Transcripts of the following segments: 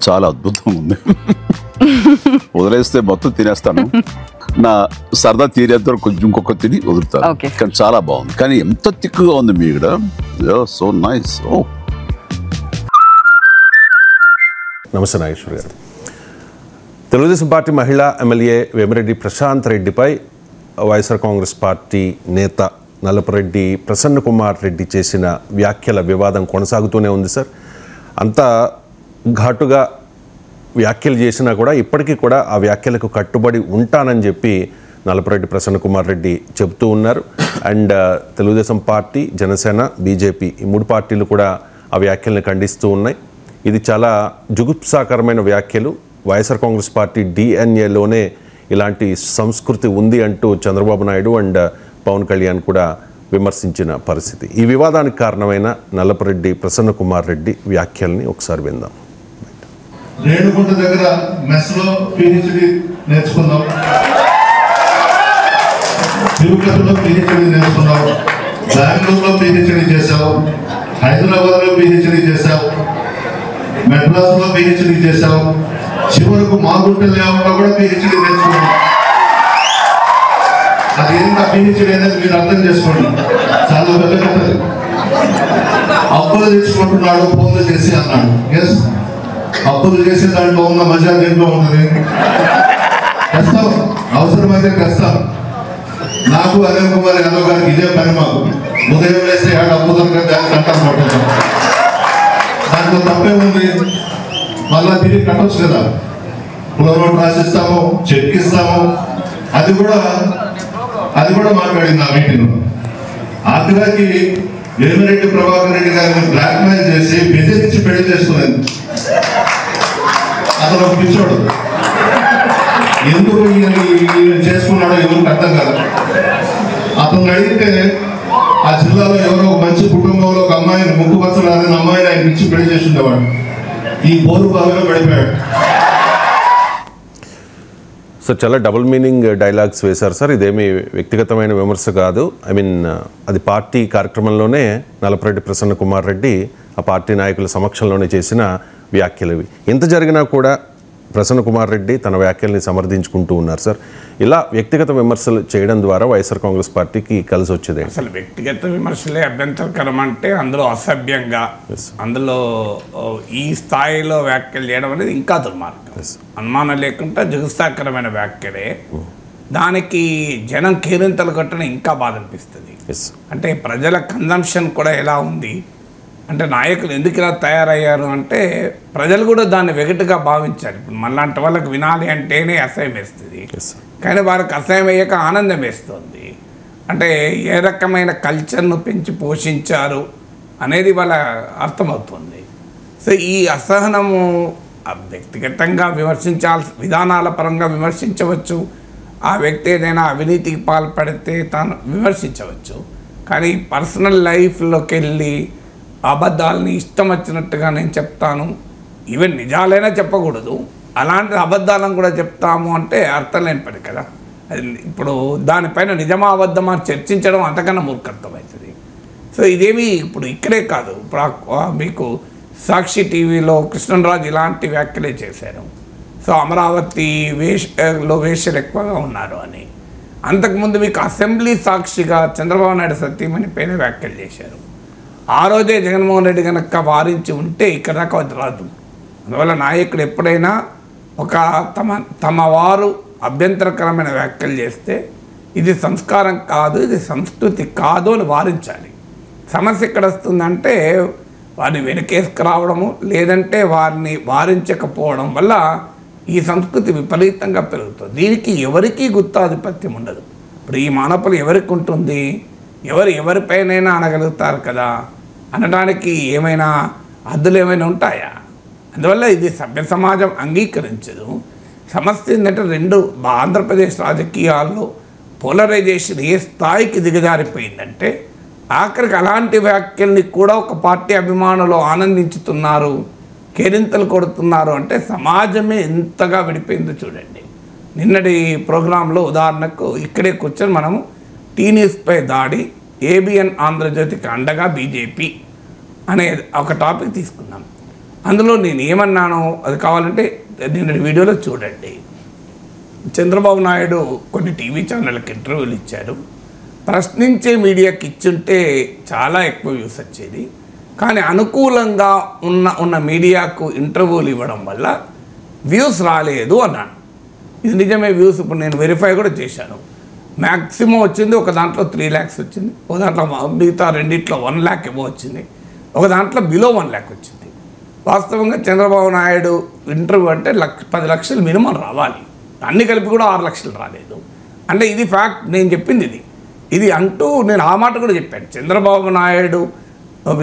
చాలా అద్భుతంగా ఉంది. వదిలేస్తే మొత్తం తినేస్తాను, నా సరదా తీరేంత కొంచెం ఇంకొక తిని వదులుతాను. కానీ చాలా బాగుంది. కానీ ఎంత తిక్కుగా ఉంది మీ ఇక్కడ. So nice. నమస్తే నాగేశ్వర్ గారు. తెలుగుదేశం పార్టీ మహిళా ఎమ్మెల్యే వేమిరెడ్డి ప్రశాంత్ రెడ్డిపై వైఎస్ఆర్ కాంగ్రెస్ పార్టీ నేత నల్లపురెడ్డి ప్రసన్న కుమార్ రెడ్డి చేసిన వ్యాఖ్యల వివాదం కొనసాగుతూనే ఉంది సార్. అంత ఘాటుగా వ్యాఖ్యలు చేసినా కూడా ఇప్పటికీ కూడా ఆ వ్యాఖ్యలకు కట్టుబడి ఉంటానని చెప్పి నల్లపురెడ్డి ప్రసన్న కుమార్ రెడ్డి చెబుతూ ఉన్నారు. And Telugu Desam party, Janasena, BJP ఈ 3 పార్టీలు కూడా ఆ వ్యాఖ్యల్ని ఖండిస్తూ ఉన్నాయి. ఇది చాలా జుగుప్సాకరమైన వ్యాఖ్యలు. వైఎస్ఆర్ కాంగ్రెస్ పార్టీ డిఎన్ఏలోనే ఇలాంటి సంస్కృతి ఉంది అంటూ చంద్రబాబు నాయుడు అండ్ పవన్ కళ్యాణ్ కూడా విమర్శించిన పరిస్థితి. ఈ వివాదానికి కారణమైన నల్లపురెడ్డి ప్రసన్న కుమార్ రెడ్డి వ్యాఖ్యల్ని ఒకసారి విందాం. రేణుగుంట దగ్గర మెస్లో పిహెచ్డి నేర్చుకున్నాం, తిరుపతిలో పిహెచ్డి నేర్చుకున్నాం, బెంగళూరులో పిహెచ్డి చేశావు, హైదరాబాద్లో పిహెచ్డి చేశావు, మెడ్రాస్లో పిహెచ్డి చేశావు, చివరకు మాగుంట లేకుండా కూడా పిహెచ్డి నేర్చుకున్నాం. అది ఏంటా పిహెచ్డి అనేది మీరు అర్థం చేసుకోండి, చాలా పెద్ద కథది. అప్పులు తెచ్చుకుంటున్నాడు ఫోన్లు చేసి అన్నాడు. ఎస్, అప్పులు చేసే దాంట్లో ఉన్న మజా దేంట్లో ఉన్నది. కష్టం, అవసరమైతే కష్టం. నాకు అనిల్ కుమార్ యాదవ్ గారికి ఇదే పని. మాకు ఉదయం వేసే ఆడ అప్పు దొరకదు కంటాం పట్టుకుంటాం. దాంట్లో తప్పే ఉంది, మళ్ళా తిరిగి కట్టొచ్చు కదా. పునర్నోట్ రాసిస్తాము, చెక్ ఇస్తాము. అది కూడా మాట్లాడింది ఆ మీటింగ్. ఆఖరాకి వేమిరెడ్డి ప్రభాకర్ రెడ్డి గారిని బ్లాక్మెయిల్ చేసి బెదిరించి పెళ్లి చేసుకునేది. అతను ఒక పిచ్చోడు. ఎందుకు చేసుకున్నాడో ఎవరికి అర్థం కాదు. అతను అడిగితే ఆ జిల్లాలో ఎవరో ఒక మంచి కుటుంబంలో ఒక అమ్మాయిని ముక్కుపచ్చలాదని అమ్మాయిని ఆయన ఇచ్చి పెళ్లి చేసి ఉండేవాడు. ఈ బోరు బావిలో పడిపోయాడు. సో చాలా డబుల్ మీనింగ్ డైలాగ్స్ వేశారు సార్. ఇదేమీ వ్యక్తిగతమైన విమర్శ కాదు. ఐ మీన్ అది పార్టీ కార్యక్రమంలోనే నల్లపురెడ్డి ప్రసన్న కుమార్ రెడ్డి ఆ పార్టీ నాయకుల సమక్షంలోనే చేసిన వ్యాఖ్యలు ఇవి. ఎంత జరిగినా కూడా ప్రసన్న కుమార్ రెడ్డి తన వ్యాఖ్యల్ని సమర్థించుకుంటూ ఉన్నారు సార్. ఇలా వ్యక్తిగత విమర్శలు చేయడం ద్వారా వైఎస్ఆర్ కాంగ్రెస్ పార్టీకి కలిసి వచ్చేది. అసలు వ్యక్తిగత విమర్శలే అభ్యంతరకరం అంటే అందులో అసభ్యంగా, అందులో ఈ స్థాయిలో వ్యాఖ్యలు చేయడం అనేది ఇంకా దుర్మార్గం. అనుమానం లేకుండా జుగుప్సాకరమైన వ్యాఖ్యలే. దానికి జనం కేరింతలు కొట్టడం ఇంకా బాధ అనిపిస్తుంది. అంటే ప్రజల కన్జంప్షన్ కూడా ఎలా ఉంది అంటే నాయకులు ఎందుకు ఇలా తయారయ్యారు అంటే ప్రజలు కూడా దాన్ని వెగటుగా భావించారు. ఇప్పుడు మళ్ళాంటి వాళ్ళకి వినాలి అంటేనే అసహ్యం వేస్తుంది, కానీ వారికి అసహ్యం అయ్యాక ఆనందం వేస్తుంది. అంటే ఏ రకమైన కల్చర్ను పెంచి పోషించారు అనేది వాళ్ళ అర్థమవుతుంది. సో ఈ అసహనము వ్యక్తిగతంగా విధానాల పరంగా విమర్శించవచ్చు. ఆ వ్యక్తి ఏదైనా అవినీతికి పాల్పడితే తాను విమర్శించవచ్చు. కానీ పర్సనల్ లైఫ్లోకి వెళ్ళి అబద్ధాలని ఇష్టం వచ్చినట్టుగా నేను చెప్తాను, ఈవెన్ నిజాలైనా చెప్పకూడదు, అలాంటి అబద్ధాలను కూడా చెప్తాము అంటే అర్థం లేని పని కదా. అది ఇప్పుడు దానిపైన నిజమా అబద్ధమా చర్చించడం అంతకన్నా మూర్ఖత్వం అవుతుంది. సో ఇదేమి ఇప్పుడు ఇక్కడే కాదు, ఇప్పుడు మీకు సాక్షి టీవీలో కృష్ణరాజు ఇలాంటి వ్యాఖ్యలే చేశారు. సో అమరావతి వేశ్యలు ఎక్కువగా ఉన్నారు అని. అంతకుముందు మీకు అసెంబ్లీ సాక్షిగా చంద్రబాబు నాయుడు సతీమణి పైన వ్యాఖ్యలు చేశారు. ఆ రోజే జగన్మోహన్ రెడ్డి కనుక వారించి ఉంటే ఇక్కడ దాకా రాదు. అందువల్ల నాయకుడు ఎప్పుడైనా ఒక తమ వారు అభ్యంతరకరమైన వ్యాఖ్యలు చేస్తే ఇది సంస్కారం కాదు, ఇది సంస్కృతి కాదు అని వారించాలి. సమస్య ఎక్కడ వస్తుందంటే వారిని వెనకేసుకురావడము, లేదంటే వారిని వారించకపోవడం వల్ల ఈ సంస్కృతి విపరీతంగా పెరుగుతుంది. దీనికి ఎవరికీ గుత్తాధిపత్యం ఉండదు. ఇప్పుడు ఈ మానవులు ఎవరికి ఉంటుంది, ఎవరిపైనైనా అనగలుగుతారు కదా, అనడానికి ఏమైనా హద్దులు ఏమైనా ఉంటాయా? అందువల్ల ఇది సభ్య సమాజం అంగీకరించదు. సమస్య ఏంటంటే ఆంధ్రప్రదేశ్ రాజకీయాల్లో పోలరైజేషన్ ఏ స్థాయికి దిగజారిపోయిందంటే ఆఖరికి అలాంటి వ్యాఖ్యల్ని కూడా ఒక పార్టీ అభిమానులు ఆనందించుతున్నారు, కేరింతలు కొడుతున్నారు. అంటే సమాజమే ఎంతగా విడిపోయిందో చూడండి. నిన్నటి ప్రోగ్రాంలో ఉదాహరణకు ఇక్కడే కూర్చొని మనము టీన్యూస్పై దాడి, ఏబిఎన్ ఆంధ్రజ్యోతికి అండగా బీజేపీ అనే ఒక టాపిక్ తీసుకున్నాం. అందులో నేను ఏమన్నానో అది కావాలంటే నిన్నటి వీడియోలో చూడండి. చంద్రబాబు నాయుడు కొన్ని టీవీ ఛానళ్ళకి ఇంటర్వ్యూలు ఇచ్చారు. ప్రశ్నించే మీడియాకి ఇచ్చుంటే చాలా ఎక్కువ వ్యూస్ వచ్చేది. కానీ అనుకూలంగా ఉన్న మీడియాకు ఇంటర్వ్యూలు ఇవ్వడం వల్ల వ్యూస్ రాలేదు అన్నాను. ఇది నిజమే. వ్యూస్ ఇప్పుడు నేను వెరిఫై కూడా చేశాను. మ్యాక్సిమం వచ్చింది ఒక దాంట్లో 3 lakhs వచ్చింది, ఒక దాంట్లో మిగతా రెండిట్లో 1 lakh ఏమో వచ్చింది, ఒక దాంట్లో బిలో 1 lakh వచ్చింది. వాస్తవంగా చంద్రబాబు నాయుడు ఇంటర్వ్యూ అంటే 10 లక్షలు మినిమం రావాలి. అన్ని కలిపి కూడా 6 లక్షలు రాలేదు. అంటే ఇది ఫ్యాక్ట్, నేను చెప్పింది ఇది అంటూ నేను ఆ మాట కూడా చెప్పాను. చంద్రబాబు నాయుడు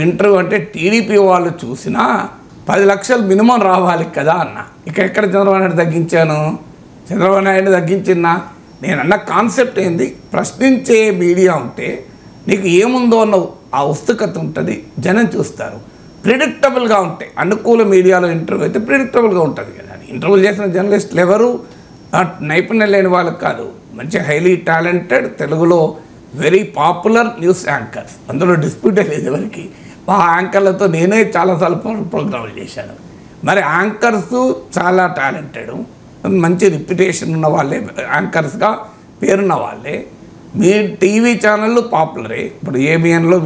ఇంటర్వ్యూ అంటే టీడీపీ వాళ్ళు చూసినా 10 లక్షలు మినిమం రావాలి కదా అన్న. ఎక్కడ చంద్రబాబు నాయుడు తగ్గించాను? చంద్రబాబు నాయుడు తగ్గించినా నేను అన్న కాన్సెప్ట్ ఏంది, ప్రశ్నించే మీడియా ఉంటే నీకు ఏముందో అన్న ఆ ఉత్సుకత ఉంటుంది, జనం చూస్తారు. ప్రిడిక్టబుల్గా ఉంటాయి. అనుకూల మీడియాలో ఇంటర్వ్యూ అయితే ప్రిడిక్టబుల్గా ఉంటుంది కదా. ఇంటర్వ్యూ చేసిన జర్నలిస్టులు ఎవరు నైపుణ్యం లేని వాళ్ళకి కాదు, మంచి హైలీ టాలెంటెడ్ తెలుగులో వెరీ పాపులర్ న్యూస్ యాంకర్స్. అందులో డిస్ప్యూటే లేదు ఎవరికి. ఆ యాంకర్లతో నేనే చాలాసార్లు ప్రోగ్రాములు చేశాను. మరి యాంకర్స్ చాలా టాలెంటెడ్, మంచి రిప్యుటేషన్ ఉన్న వాళ్ళే యాంకర్స్గా పేరున్న వాళ్ళే. మీ టీవీ ఛానళ్ళు పాపులరే. ఇప్పుడు ఏబిఎన్లో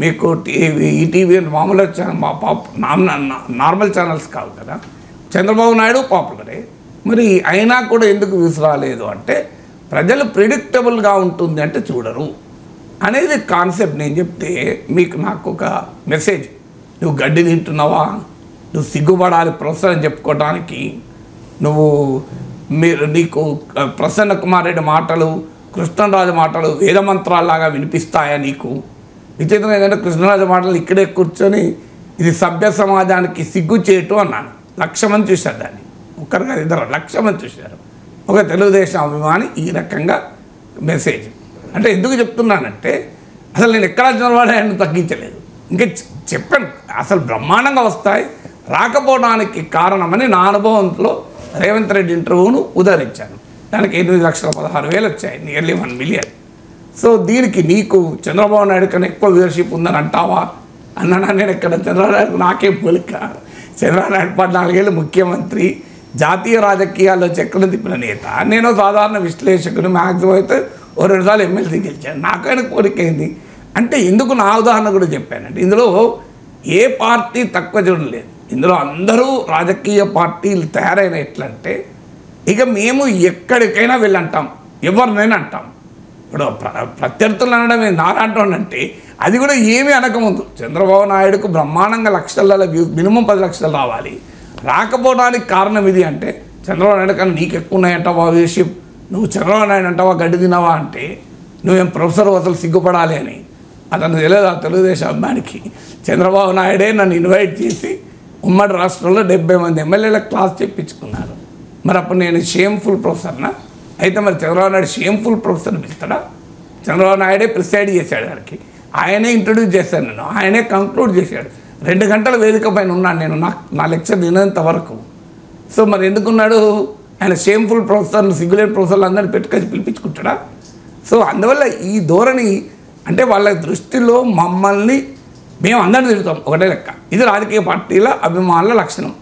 మీకు ఈటీవీ మామూలు నార్మల్ ఛానల్స్ కావు కదా. చంద్రబాబు నాయుడు పాపులరే. మరి అయినా కూడా ఎందుకు వ్యూస్ రాలేదు అంటే ప్రజలు ప్రిడిక్టబుల్గా ఉంటుంది అంటే చూడరు అనేది కాన్సెప్ట్. నేను చెప్తే నాకు ఒక మెసేజ్, నువ్వు గడ్డి తింటున్నావా, నువ్వు సిగ్గుపడాలి ప్రొఫెసర్ చెప్పుకోవడానికి, నీకు ప్రసన్న కుమార్ రెడ్డి మాటలు కృష్ణరాజు మాటలు వేదమంత్రాల్లాగా వినిపిస్తాయా నీకు? విచిత్రం ఏంటంటే కృష్ణరాజు మాటలు ఇక్కడే కూర్చొని ఇది సభ్య సమాజానికి సిగ్గు చేయటం అన్నాను. 1,00,000 మంది చూశారు దాన్ని, ఒక్కరు కాదు 2,00,000 మంది చూశారు. ఒక తెలుగుదేశం అభిమాని ఈ రకంగా మెసేజ్ అంటే ఎందుకు చెప్తున్నానంటే అసలు నేను ఎక్కడా చంద్రబాబు ఆయన తగ్గించలేదు. ఇంకా చెప్పాను అసలు బ్రహ్మాండంగా వస్తాయి, రాకపోవడానికి కారణమని నా అనుభవంలో రేవంత్ రెడ్డి ఇంటర్వ్యూను ఉదహరించాను. దానికి 8,16,000 వచ్చాయి, నియర్లీ 1 million. సో దీనికి నీకు చంద్రబాబు నాయుడు కన్నా ఎక్కువ వ్యూవర్షిప్ ఉందని అంటావా అన్నా? నేను ఎక్కడ చంద్రబాబు నాయుడు నాకేం పోలిక. చంద్రబాబు నాయుడు 14 ఏళ్ళు ముఖ్యమంత్రి, జాతీయ రాజకీయాల్లో చక్రం తిప్పిన నేత. నేను సాధారణ విశ్లేషకుని, మ్యాక్సిమం అయితే 2 సార్లు ఎమ్మెల్సీ గెలిచాను. నాకైనా కోరికైంది అంటే ఎందుకు నా ఉదాహరణ కూడా చెప్పానంటే ఇందులో ఏ పార్టీ తక్కువ చూడలేదు. ఇందులో అందరూ రాజకీయ పార్టీలు తయారైన ఎట్లంటే ఇక మేము ఎక్కడికైనా వెళ్ళంటాం, ఎవరినైనా అంటాం. ఇప్పుడు ప్రత్యర్థులు అనడమే నాలంటే అది కూడా ఏమీ అనకముందు చంద్రబాబు నాయుడుకు బ్రహ్మాండంగా లక్షల వ్యూస్, మినిమం 10 లక్షలు రావాలి. రాకపోవడానికి కారణం ఇది అంటే చంద్రబాబు నాయుడు కన్నా నీకు ఎక్కువ ఉన్నాయంటావా వ్యూషిప్, నువ్వు చంద్రబాబు నాయుడు అంటావా గడ్డి తినవా అంటే నువ్వేం ప్రొఫెసర్ అసలు సిగ్గుపడాలి అని. అతను తెలియదు ఆ తెలుగుదేశం అమ్మానికి. చంద్రబాబు నాయుడే నన్ను ఇన్వైట్ చేసి ఉమ్మడి రాష్ట్రంలో 70 మంది ఎమ్మెల్యేలకు క్లాస్ చెప్పించుకున్నారు. మరి అప్పుడు నేను షేమ్ఫుల్ ప్రొఫెసర్నా? అయితే మరి చంద్రబాబు నాయుడు షేమ్ఫుల్ ప్రొఫెసర్ని పిలుస్తాడా? చంద్రబాబు నాయుడే ప్రిసైడ్ చేశాడు దానికి, ఆయనే ఇంట్రడ్యూస్ చేశాను నేను, ఆయనే కంక్లూడ్ చేశాడు. 2 గంటల వేదిక పైన ఉన్నాను నేను నా లెక్చర్ వినేంత వరకు. సో మరి ఎందుకున్నాడు ఆయన? షేమ్ఫుల్ ప్రొఫెసర్లు, సిగ్గులేట్ ప్రొఫెసర్లు అందరినీ పెట్టుకొని పిలిపించుకుంటాడా? సో అందువల్ల ఈ ధోరణి అంటే వాళ్ళ దృష్టిలో మమ్మల్ని మేము అందరిని తిడతాం ఒకటే లెక్క. ఇది రాజకీయ పార్టీల అభిమానుల లక్షణం.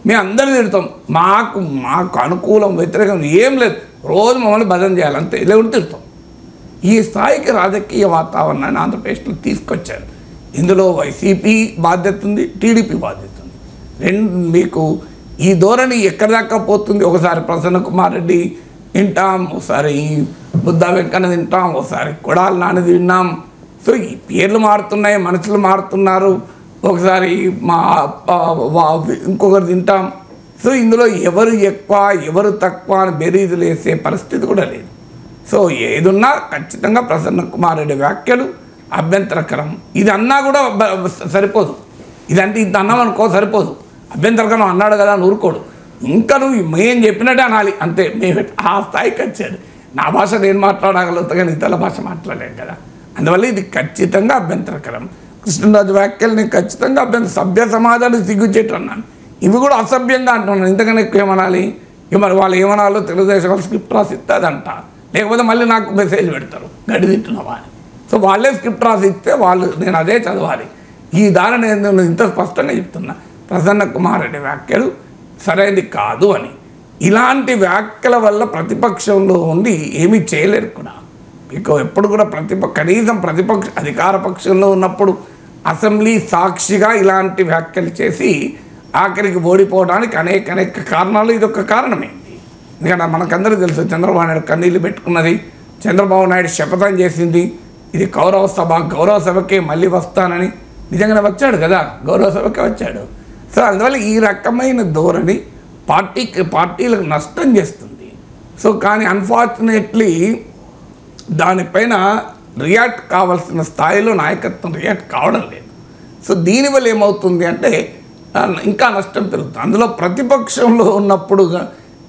మేము అందరిని తిడతాం, మాకు అనుకూలం వ్యతిరేకం ఏం లేదు, రోజు మమ్మల్ని భజన చేయాలి అంతే, ఇలా ఉండి తిడతాం. ఈ స్థాయికి రాజకీయ వాతావరణాన్ని ఆంధ్రప్రదేశ్లో తీసుకొచ్చారు. ఇందులో వైసీపీ బాధ్యత ఉంది, టీడీపీ బాధ్యత ఉంది. మీకు ఈ ధోరణి ఎక్కడి దాకా పోతుంది? ఒకసారి ప్రసన్న కుమార్ రెడ్డి వింటాం, ఒకసారి బుద్ధా వెంకన్న వింటాం, ఒకసారి కొడాలి నాన్నది విన్నాం. సో ఈ పేర్లు మారుతున్నాయి, మనుషులు మారుతున్నారు, ఒకసారి ఇంకొకరు తింటాం. సో ఇందులో ఎవరు ఎక్కువ ఎవరు తక్కువ అని బెరీజులు వేసే పరిస్థితి కూడా లేదు. సో ఏదున్నా ఖచ్చితంగా ప్రసన్న కుమార్ రెడ్డి వ్యాఖ్యలు అభ్యంతరకరం. ఇది అన్నా కూడా సరిపోదు, ఇదంటే ఇంత అన్నాం అనుకో సరిపోదు, అభ్యంతరకరం అన్నాడు కదా అని ఊరుకోడు, ఇంకా నువ్వు మేము చెప్పినట్టే అనాలి అంతే. మేము ఆ స్థాయికి వచ్చాడు. నా భాష నేను మాట్లాడగలుగుతా కానీ ఇతర భాష మాట్లాడలేను కదా. అందువల్ల ఇది ఖచ్చితంగా అభ్యంతరకరం. కృష్ణరాజు వ్యాఖ్యలు నేను ఖచ్చితంగా సభ్య సమాజానికి సిగ్గుచేట్టు అన్నాను. ఇవి కూడా అసభ్యంగా అంటున్నాను, ఇంతకన్నా ఎక్కువ ఏమనాలి? ఇక మరి వాళ్ళు ఏమనాలో తెలుగుదేశం వాళ్ళు స్క్రిప్ట్ రాసి ఇస్తుందంట, లేకపోతే మళ్ళీ నాకు మెసేజ్ పెడతారు గడ్డి తింటున్నావా అని. సో వాళ్ళే స్క్రిప్ట్ రాసి ఇస్తే నేను అదే చదవాలి. ఈ దారిని నేను ఇంత స్పష్టంగా చెప్తున్నా. ప్రసన్న కుమార్ రెడ్డి వ్యాఖ్యలు సరైనది కాదు అని. ఇలాంటి వ్యాఖ్యల వల్ల ప్రతిపక్షంలో ఉండి ఏమీ చేయలేరు కూడా. మీకు ఎప్పుడు కూడా కనీసం అధికార పక్షంలో ఉన్నప్పుడు అసెంబ్లీ సాక్షిగా ఇలాంటి వ్యాఖ్యలు చేసి ఆఖరికి ఓడిపోవడానికి అనేక కారణాలు ఇదొక కారణమైంది. ఎందుకంటే మనకందరూ తెలుసు చంద్రబాబు నాయుడు కన్నీళ్ళు పెట్టుకున్నది, చంద్రబాబు నాయుడు శపథం చేసింది, ఇది గౌరవ సభకే మళ్ళీ వస్తానని. నిజంగానే వచ్చాడు కదా, గౌరవ సభకే వచ్చాడు. సో అందువల్ల ఈ రకమైన ధోరణి పార్టీలకు నష్టం చేస్తుంది. సో కానీ అన్ఫార్చునేట్లీ దానిపైన రియాక్ట్ కావాల్సిన స్థాయిలో నాయకత్వం రియాక్ట్ కావడం లేదు. సో దీనివల్ల ఏమవుతుంది అంటే ఇంకా నష్టం పెరుగుతుంది. అందులో ప్రతిపక్షంలో ఉన్నప్పుడు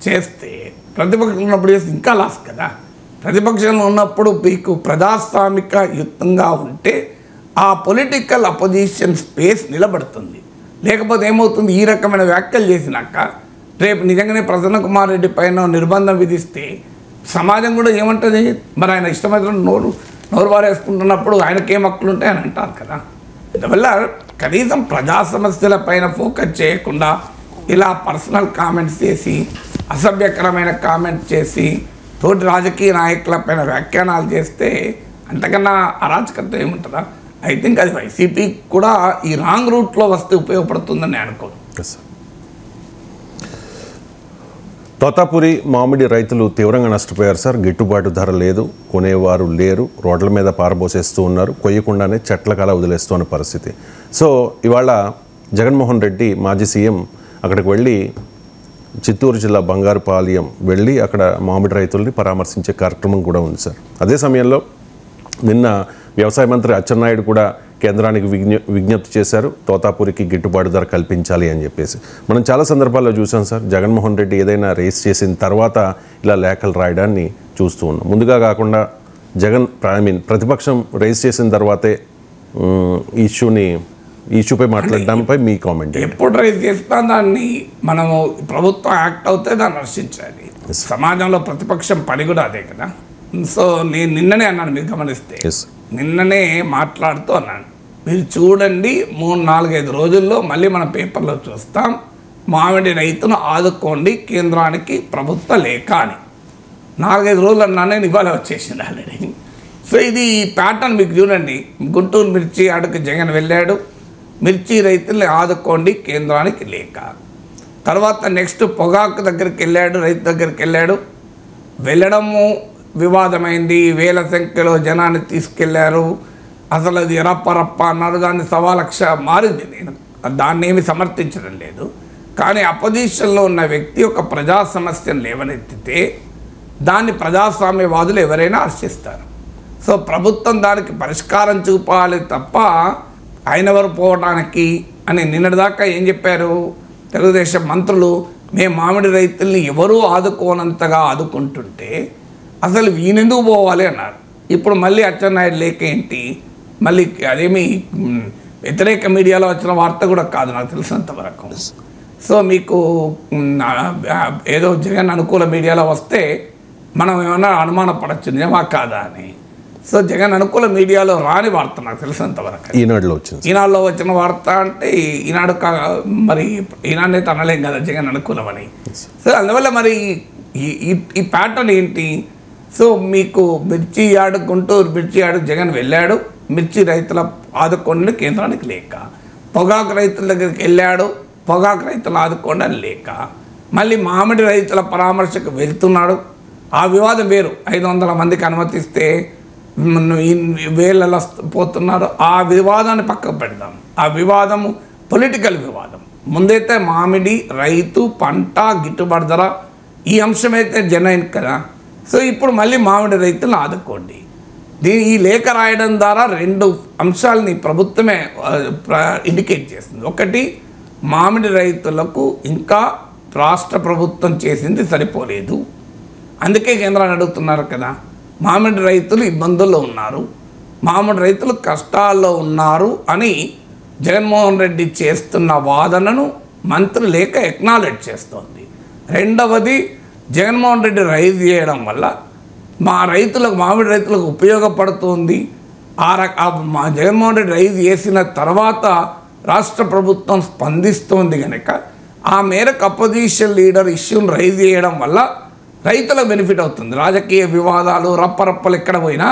చేస్తే ఇంకా లాస్ కదా. ప్రతిపక్షంలో ఉన్నప్పుడు మీకు ప్రజాస్వామిక యుక్తంగా ఉంటే ఆ పొలిటికల్ అపోజిషన్ స్పేస్ నిలబడుతుంది. లేకపోతే ఏమవుతుంది, ఈ రకమైన వ్యాఖ్యలు చేసినాక రేపు నిజంగానే ప్రసన్న కుమార్ రెడ్డి పైన నిర్బంధం విధిస్తే సమాజం కూడా ఏమంటుంది, మరి ఆయన ఇష్టమైన నోరు వారేసుకుంటున్నప్పుడు ఆయనకేం హక్కులు ఉంటాయని అంటారు కదా. అందువల్ల కనీసం ప్రజా సమస్యల పైన ఫోకస్ చేయకుండా ఇలా పర్సనల్ కామెంట్స్ చేసి, అసభ్యకరమైన కామెంట్స్ చేసి, తోటి రాజకీయ నాయకుల పైన వ్యాఖ్యానాలు చేస్తే అంతకన్నా అరాచకత ఏముంటుందా? ఐ థింక్ అది వైసీపీ కూడా ఈ రాంగ్ రూట్లో వస్తే ఉపయోగపడుతుందని అనుకోను. తోతాపురి మామిడి రైతులు తీవ్రంగా నష్టపోయారు సార్. గిట్టుబాటు ధర లేదు, కొనేవారు లేరు, రోడ్ల మీద పారబోసేస్తూ ఉన్నారు, కొయ్యకుండానే చెట్లకలా వదిలేస్తున్న పరిస్థితి. సో ఇవాళ జగన్మోహన్ రెడ్డి మాజీ సీఎం అక్కడికి వెళ్ళి చిత్తూరు జిల్లా బంగారుపాలెం వెళ్ళి అక్కడ మామిడి రైతుల్ని పరామర్శించే కార్యక్రమం కూడా ఉంది సార్. అదే సమయంలో నిన్న వ్యవసాయ మంత్రి అచ్చెన్నాయుడు కూడా కేంద్రానికి విజ్ఞప్తి చేశారు, తోతాపురికి గిట్టుబాటు ధర కల్పించాలి అని చెప్పేసి. మనం చాలా సందర్భాల్లో చూసాం సార్, జగన్మోహన్ రెడ్డి ఏదైనా రేస్ చేసిన తర్వాత ఇలా లేఖలు రాయడాన్ని చూస్తూ ఉన్నాం. ముందుగా కాకుండా ప్రతిపక్షం రేస్ చేసిన తర్వాతే ఇష్యూపై మాట్లాడడంపై మీ కామెంట్. ఎప్పుడు రైజ్ చేస్తా దాన్ని మనము ప్రభుత్వం యాక్ట్ అవుతే దాన్ని రక్షించాలి. సమాజంలో ప్రతిపక్షం పని కూడా అదే కదా. సో నేను నిన్ననే అన్నాను, మీరు గమనిస్తే నిన్ననే మాట్లాడుతూ అన్నాను, మీరు చూడండి 3-4-5 రోజుల్లో మళ్ళీ మన పేపర్లో చూస్తాం, మామిడి రైతును ఆదుకోండి కేంద్రానికి ప్రభుత్వ లేఖ అని. 4-5 రోజులు అన్నా నేను ఇవాళ వచ్చేసింది ఆల్రెడీ. సో ఇది ప్యాటర్న్ మీకు చూడండి. గుంటూరు మిర్చి ఆడకు జగన్ వెళ్ళాడు, మిర్చి రైతుల్ని ఆదుకోండి కేంద్రానికి లేఖ. తర్వాత నెక్స్ట్ పొగాకు దగ్గరికి వెళ్ళాడు, రైతు దగ్గరికి వెళ్ళాడు, వెళ్ళడము వివాదమైంది, వేల సంఖ్యలో జనాన్ని తీసుకెళ్లారు, అసలు అది రప్ప అన్నారు, దాన్ని 1,00,000 మారింది. నేను దాన్ని ఏమి సమర్థించడం లేదు, కానీ అపోజిషన్లో ఉన్న వ్యక్తి ఒక ప్రజా సమస్యను లేవనెత్తితే దాన్ని ప్రజాస్వామ్యవాదులు ఎవరైనా హర్షిస్తారు. సో ప్రభుత్వం దానికి పరిష్కారం చూపాలి తప్ప ఆయన ఎవరు పోవడానికి అని నిన్నటిదాకా ఏం చెప్పారు తెలుగుదేశం మంత్రులు, మేము మామిడి రైతుల్ని ఎవరూ ఆదుకోనంతగా ఆదుకుంటుంటే అసలు ఈయనెందుకు పోవాలి అన్నారు. ఇప్పుడు మళ్ళీ అచ్చెన్నాయుడు లేఖ ఏంటి, మళ్ళీ అదేమి వ్యతిరేక మీడియాలో వచ్చిన వార్త కూడా కాదు నాకు తెలిసినంత వరకు. సో మీకు ఏదో జగన్ అనుకూల మీడియాలో వస్తే మనం ఏమన్నా అనుమానపడచ్చు నిజమా కాదా అని. సో జగన్ అనుకూల మీడియాలో రాని వార్త నాకు తెలిసినంత వరకు ఈనాడులో వచ్చిన వార్త అంటే ఈనాడు మరి ఈనాడు అయితే అనలేం కదా జగన్ అనుకూలమని. సో అందువల్ల మరి ఈ ప్యాటర్న్ ఏంటి? సో మీకు మిర్చి యార్డు గుంటూరు మిర్చి యార్డు జగన్ వెళ్ళాడు, మిర్చి రైతుల ఆదుకోండి కేంద్రానికి లేక, పొగాకు రైతుల దగ్గరికి వెళ్ళాడు, పొగాకు రైతులు ఆదుకోండి అని లేక, మళ్ళీ మామిడి రైతుల పరామర్శకు వెళ్తున్నాడు. ఆ వివాదం వేరు, 500 మందికి అనుమతిస్తే వేలలో పోతున్నారు. ఆ వివాదాన్ని పక్కకు పెడదాం. ఆ వివాదము పొలిటికల్ వివాదం. ముందైతే మామిడి రైతు పంట గిట్టుబాటు ధర ఈ అంశమైతే జనైన్ కదా. సో ఇప్పుడు మళ్ళీ మామిడి రైతులను ఆదుకోండి. ఈ లేఖ రాయడం ద్వారా 2 అంశాలని ప్రభుత్వమే ఇండికేట్ చేస్తుంది. ఒకటి, మామిడి రైతులకు ఇంకా రాష్ట్ర ప్రభుత్వం చేసింది సరిపోలేదు, అందుకే కేంద్రాన్ని అడుగుతున్నారు కదా. మామిడి రైతులు ఇబ్బందుల్లో ఉన్నారు, మామిడి రైతులు కష్టాల్లో ఉన్నారు అని జగన్మోహన్ రెడ్డి చేస్తున్న వాదనను మంత్రి లేఖ ఎక్నాలెడ్జ్ చేస్తోంది. రెండవది, జగన్మోహన్ రెడ్డి రైజ్ చేయడం వల్ల మామిడి రైతులకు ఉపయోగపడుతుంది. జగన్మోహన్ రెడ్డి రైజ్ చేసిన తర్వాత రాష్ట్ర ప్రభుత్వం స్పందిస్తోంది కనుక ఆ మేరకు అపోజిషన్ లీడర్ ఇష్యూని రైజ్ చేయడం వల్ల రైతులకు బెనిఫిట్ అవుతుంది. రాజకీయ వివాదాలు రప్పరప్పలు ఎక్కడ పోయినా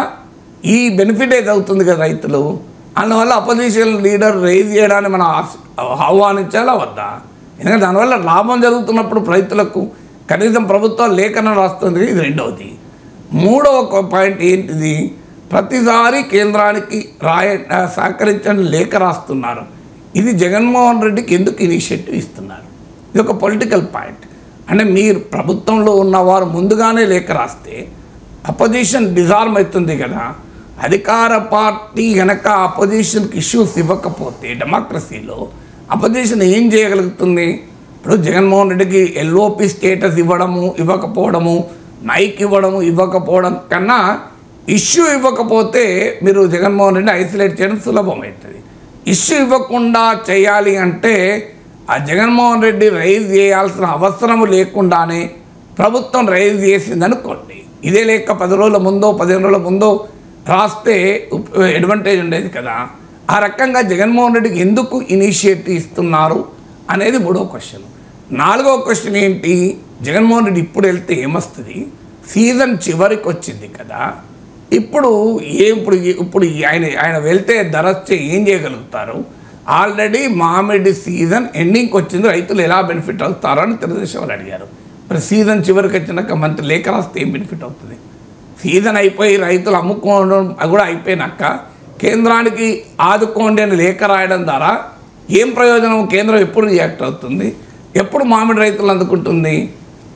ఈ బెనిఫిట్ ఏది అవుతుంది కదా రైతులు. అందువల్ల అపోజిషన్ లీడర్ రైజ్ చేయడాన్ని మనం ఆహ్వానించాలా వద్దా? ఎందుకంటే దానివల్ల లాభం జరుగుతున్నప్పుడు రైతులకు కనీసం ప్రభుత్వం లేఖనం రాస్తుంది. ఇది రెండవది. మూడవ పాయింట్ ఏంటిది, ప్రతిసారి కేంద్రానికి సహకరించని లేఖ రాస్తున్నారు. ఇది జగన్మోహన్ రెడ్డికి ఎందుకు ఇనిషియేటివ్ ఇస్తున్నారు? ఇది ఒక పొలిటికల్ పాయింట్. అంటే మీరు ప్రభుత్వంలో ఉన్నవారు ముందుగానే లేఖ రాస్తే అపోజిషన్ డిజార్మ్ అవుతుంది కదా. అధికార పార్టీ కనుక అపోజిషన్కి ఇష్యూస్ ఇవ్వకపోతే డెమోక్రసీలో అపోజిషన్ ఏం చేయగలుగుతుంది? ఇప్పుడు జగన్మోహన్ రెడ్డికి ఎల్ఓపి స్టేటస్ ఇవ్వడము ఇవ్వకపోవడము, మైక్ ఇవ్వడము ఇవ్వకపోవడం కన్నా ఇష్యూ ఇవ్వకపోతే మీరు జగన్మోహన్ రెడ్డి ఐసోలేట్ చేయడం సులభమవుతుంది. ఇష్యూ ఇవ్వకుండా చేయాలి అంటే ఆ జగన్మోహన్ రెడ్డి రైజ్ చేయాల్సిన అవసరం లేకుండానే ప్రభుత్వం రైజ్ చేసిందనుకోండి, ఇదే లేక 10 రోజుల ముందో 15 రోజుల ముందో రాస్తే అడ్వాంటేజ్ ఉండేది కదా. ఆ రకంగా జగన్మోహన్ రెడ్డికి ఎందుకు ఇనిషియేటివ్ ఇస్తున్నారు అనేది మూడో క్వశ్చన్. నాలుగో క్వశ్చన్ ఏంటి, జగన్మోహన్ రెడ్డి ఇప్పుడు వెళ్తే ఏమొస్తుంది? సీజన్ చివరికి వచ్చింది కదా. ఇప్పుడు ఆయన వెళ్తే ధరస్తే ఏం చేయగలుగుతారు? ఆల్రెడీ మామిడి సీజన్ ఎండింగ్కి వచ్చింది, రైతులు ఎలా బెనిఫిట్ అవుతారో అని తెలుగుదేశం వాళ్ళు అడిగారు. మరి సీజన్ చివరికి వచ్చినాక మంత్రి లేఖ రాస్తే ఏం బెనిఫిట్ అవుతుంది? సీజన్ అయిపోయి రైతులు అమ్ముకోవడం కూడా అయిపోయినాక కేంద్రానికి ఆదుకోండి అని లేఖ రాయడం ద్వారా ఏం ప్రయోజనం? కేంద్రం ఎప్పుడు రియాక్ట్ అవుతుంది? ఎప్పుడు మామిడి రైతులు అందుకుంటుంది?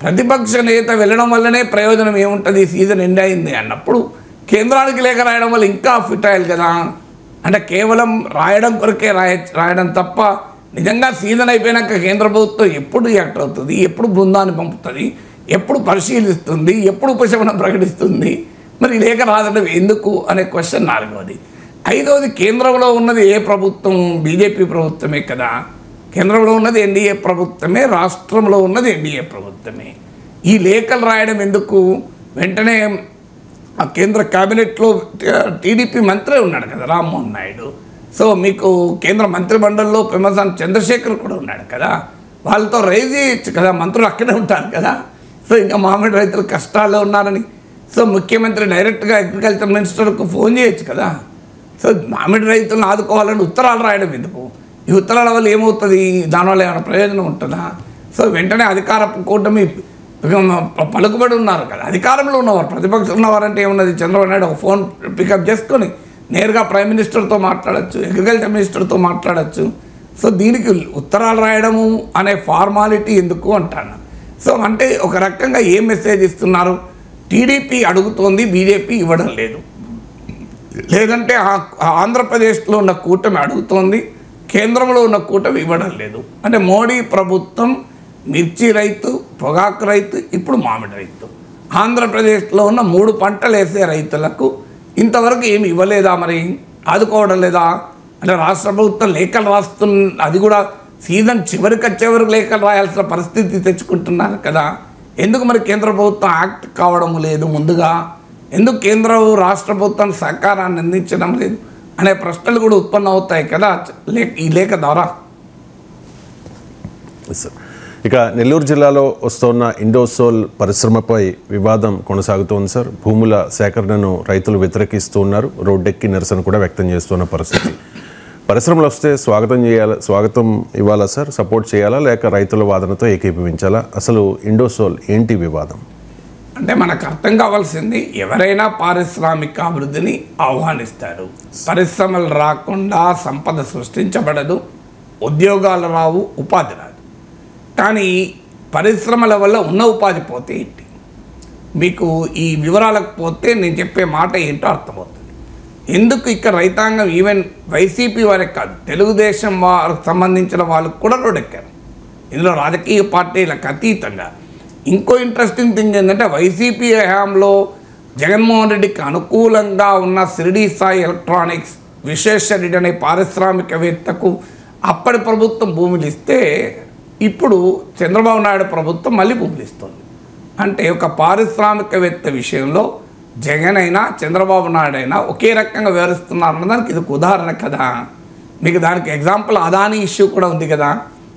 ప్రతిపక్ష నేత వెళ్ళడం వల్లనే ప్రయోజనం ఏముంటుంది? సీజన్ ఎండ్ అయింది అన్నప్పుడు కేంద్రానికి లేఖ రాయడం వల్ల ఇంకా ఫిట్ అయ్యాలి కదా. అంటే కేవలం రాయడం కొరకే రాయడం తప్ప నిజంగా సీజన్ అయిపోయినాక కేంద్ర ప్రభుత్వం ఎప్పుడు రియాక్ట్ అవుతుంది? ఎప్పుడు బృందాన్ని పంపుతుంది? ఎప్పుడు పరిశీలిస్తుంది? ఎప్పుడు ఉపశమనం ప్రకటిస్తుంది? మరి లేఖ రాదడం ఎందుకు అనే క్వశ్చన్ నాలుగవది. ఐదవది, కేంద్రంలో ఉన్నది ఏ ప్రభుత్వం? బీజేపీ ప్రభుత్వమే కదా. కేంద్రంలో ఉన్నది ఎన్డీఏ ప్రభుత్వమే, రాష్ట్రంలో ఉన్నది ఎన్డీఏ ప్రభుత్వమే. ఈ లేఖలు రాయడం ఎందుకు? వెంటనే ఆ కేంద్ర క్యాబినెట్లో టీడీపీ మంత్రి ఉన్నాడు కదా, రామ్మోహన్ నాయుడు. సో మీకు కేంద్ర మంత్రిమండలిలో పెమ్మసాని చంద్రశేఖర్ కూడా ఉన్నాడు కదా, వాళ్ళతో రైజ్ చేయొచ్చు కదా, మంత్రులు అక్కడే ఉంటారు కదా. సో ఇంకా మామిడి రైతులు కష్టాల్లో ఉన్నారని సో ముఖ్యమంత్రి డైరెక్ట్గా అగ్రికల్చర్ మినిస్టర్కు ఫోన్ చేయొచ్చు కదా. సో మామిడి రైతులను ఆదుకోవాలని ఉత్తరాలు రాయడం ఎందుకు? ఈ ఉత్తరాల వల్ల ఏమవుతుంది? దానివల్ల ఏమైనా ప్రయోజనం ఉంటుందా? సో వెంటనే అధికార కూటమి పలుకుబడి ఉన్నారు కదా, అధికారంలో ఉన్నవారు. ప్రతిపక్షంలో ఉన్నవారంటే ఏమున్నది? చంద్రబాబు నాయుడు ఒక ఫోన్ పికప్ చేసుకొని నేరుగా ప్రైమ్ మినిస్టర్తో మాట్లాడచ్చు, అగ్రికల్చర్ మినిస్టర్తో మాట్లాడచ్చు. సో దీనికి ఉత్తరాలు రాయడము అనే ఫార్మాలిటీ ఎందుకు అంటాను. సో అంటే ఒక రకంగా ఏం మెసేజ్ ఇస్తున్నారు? టీడీపీ అడుగుతోంది, బీజేపీ ఇవ్వడం లేదు. లేదంటే ఆంధ్రప్రదేశ్లో ఉన్న కూటమి అడుగుతోంది, కేంద్రంలో ఉన్న కూటమి ఇవ్వడం లేదు. అంటే మోడీ ప్రభుత్వం మిర్చి రైతు, పొగాకు రైతు, ఇప్పుడు మామిడి రైతు, ఆంధ్రప్రదేశ్లో ఉన్న 3 పంటలు వేసే రైతులకు ఇంతవరకు ఏమి ఇవ్వలేదా? మరి ఆదుకోవడం లేదా? అంటే రాష్ట్ర ప్రభుత్వం లేఖలు అది కూడా సీజన్ చివరికి వచ్చే వరకు లేఖలు రాయాల్సిన పరిస్థితి తెచ్చుకుంటున్నారు కదా. ఎందుకు మరి కేంద్ర ప్రభుత్వం యాక్ట్ కావడం లేదు ముందుగా? ఎందుకు కేంద్రం రాష్ట్ర ప్రభుత్వం సహకారాన్ని అందించడం లేదు అనే ప్రశ్నలు కూడా ఉత్పన్నం అవుతాయి కదా ఈ లేఖ ద్వారా. ఇక నెల్లూరు జిల్లాలో వస్తున్న ఇండోసోల్ పరిశ్రమపై వివాదం కొనసాగుతోంది సార్. భూముల సేకరణను రైతులు వ్యతిరేకిస్తూ ఉన్నారు, రోడ్డెక్కి నిరసన కూడా వ్యక్తం చేస్తున్న పరిస్థితి. పరిశ్రమలు వస్తే స్వాగతం ఇవ్వాలా సార్, సపోర్ట్ చేయాలా, లేక రైతుల వాదనతో ఏకీభవించాలా? అసలు ఇండోసోల్ ఏంటి వివాదం? అంటే మనకు అర్థం కావాల్సింది, ఎవరైనా పారిశ్రామిక అభివృద్ధిని ఆహ్వానిస్తారు. పరిశ్రమలు రాకుండా సంపద సృష్టించబడదు, ఉద్యోగాలు రావు, ఉపాధి రాదు. కానీ పరిశ్రమల వల్ల ఉన్న ఉపాధి పోతే ఏంటి? మీకు ఈ వివరాలకు పోతే నేను చెప్పే మాట ఏంటో అర్థమవుతుంది. ఎందుకు ఇక్కడ రైతాంగం ఈవెన్ వైసీపీ వారికి కాదు, తెలుగుదేశం వారికి సంబంధించిన వాళ్ళకు కూడా రోడ్డెక్కారు. ఇందులో రాజకీయ పార్టీలకు అతీతంగా ఇంకో ఇంట్రెస్టింగ్ థింగ్ ఏంటంటే, వైసీపీ హయాంలో జగన్మోహన్ రెడ్డికి అనుకూలంగా ఉన్న షిరిడి సాయి ఎలక్ట్రానిక్స్ విశ్వేశ్వరరెడ్డి అనే పారిశ్రామికవేత్తకు అప్పటి ప్రభుత్వం భూములు ఇస్తే ఇప్పుడు చంద్రబాబు నాయుడు ప్రభుత్వం మళ్ళీ భూములు ఇస్తుంది. అంటే ఒక పారిశ్రామికవేత్త విషయంలో జగన్ అయినా చంద్రబాబు నాయుడు అయినా ఒకే రకంగా వివరిస్తున్నారు అన్నదానికి ఇది ఒక ఉదాహరణ కదా. మీకు దానికి ఎగ్జాంపుల్ అదానీ ఇష్యూ కూడా ఉంది కదా.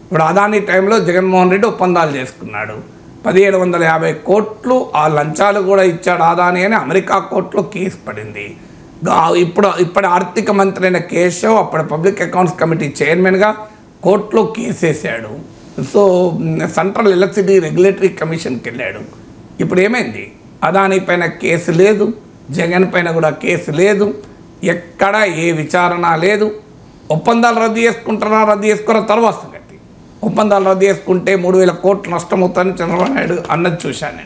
ఇప్పుడు అదానీ టైంలో జగన్మోహన్ రెడ్డి ఒప్పందాలు చేసుకున్నాడు. 1750 కోట్లు ఆ లంచాలు కూడా ఇచ్చాడు అదానీ అని అమెరికా కోర్టులో కేసు పడింది. ఇప్పటి ఆర్థిక మంత్రి అయిన కేశవ్ అప్పటి పబ్లిక్ అకౌంట్స్ కమిటీ చైర్మన్గా కోర్టులో కేసు వేసాడు. సో సెంట్రల్ ఎలక్ట్రిసిటీ రెగ్యులేటరీ కమిషన్కి వెళ్ళాడు. ఇప్పుడు ఏమైంది? అదానీ పైన కేసు లేదు, జగన్ పైన కూడా కేసు లేదు, ఎక్కడ ఏ విచారణ లేదు. ఒప్పందాలు రద్దు చేసుకుంటారా రద్దు చేసుకోరా తర్వాత సంగతి. ఒప్పందాలు రద్దు చేసుకుంటే 3000 కోట్లు నష్టమవుతాయని చంద్రబాబు నాయుడు అన్నది చూశాను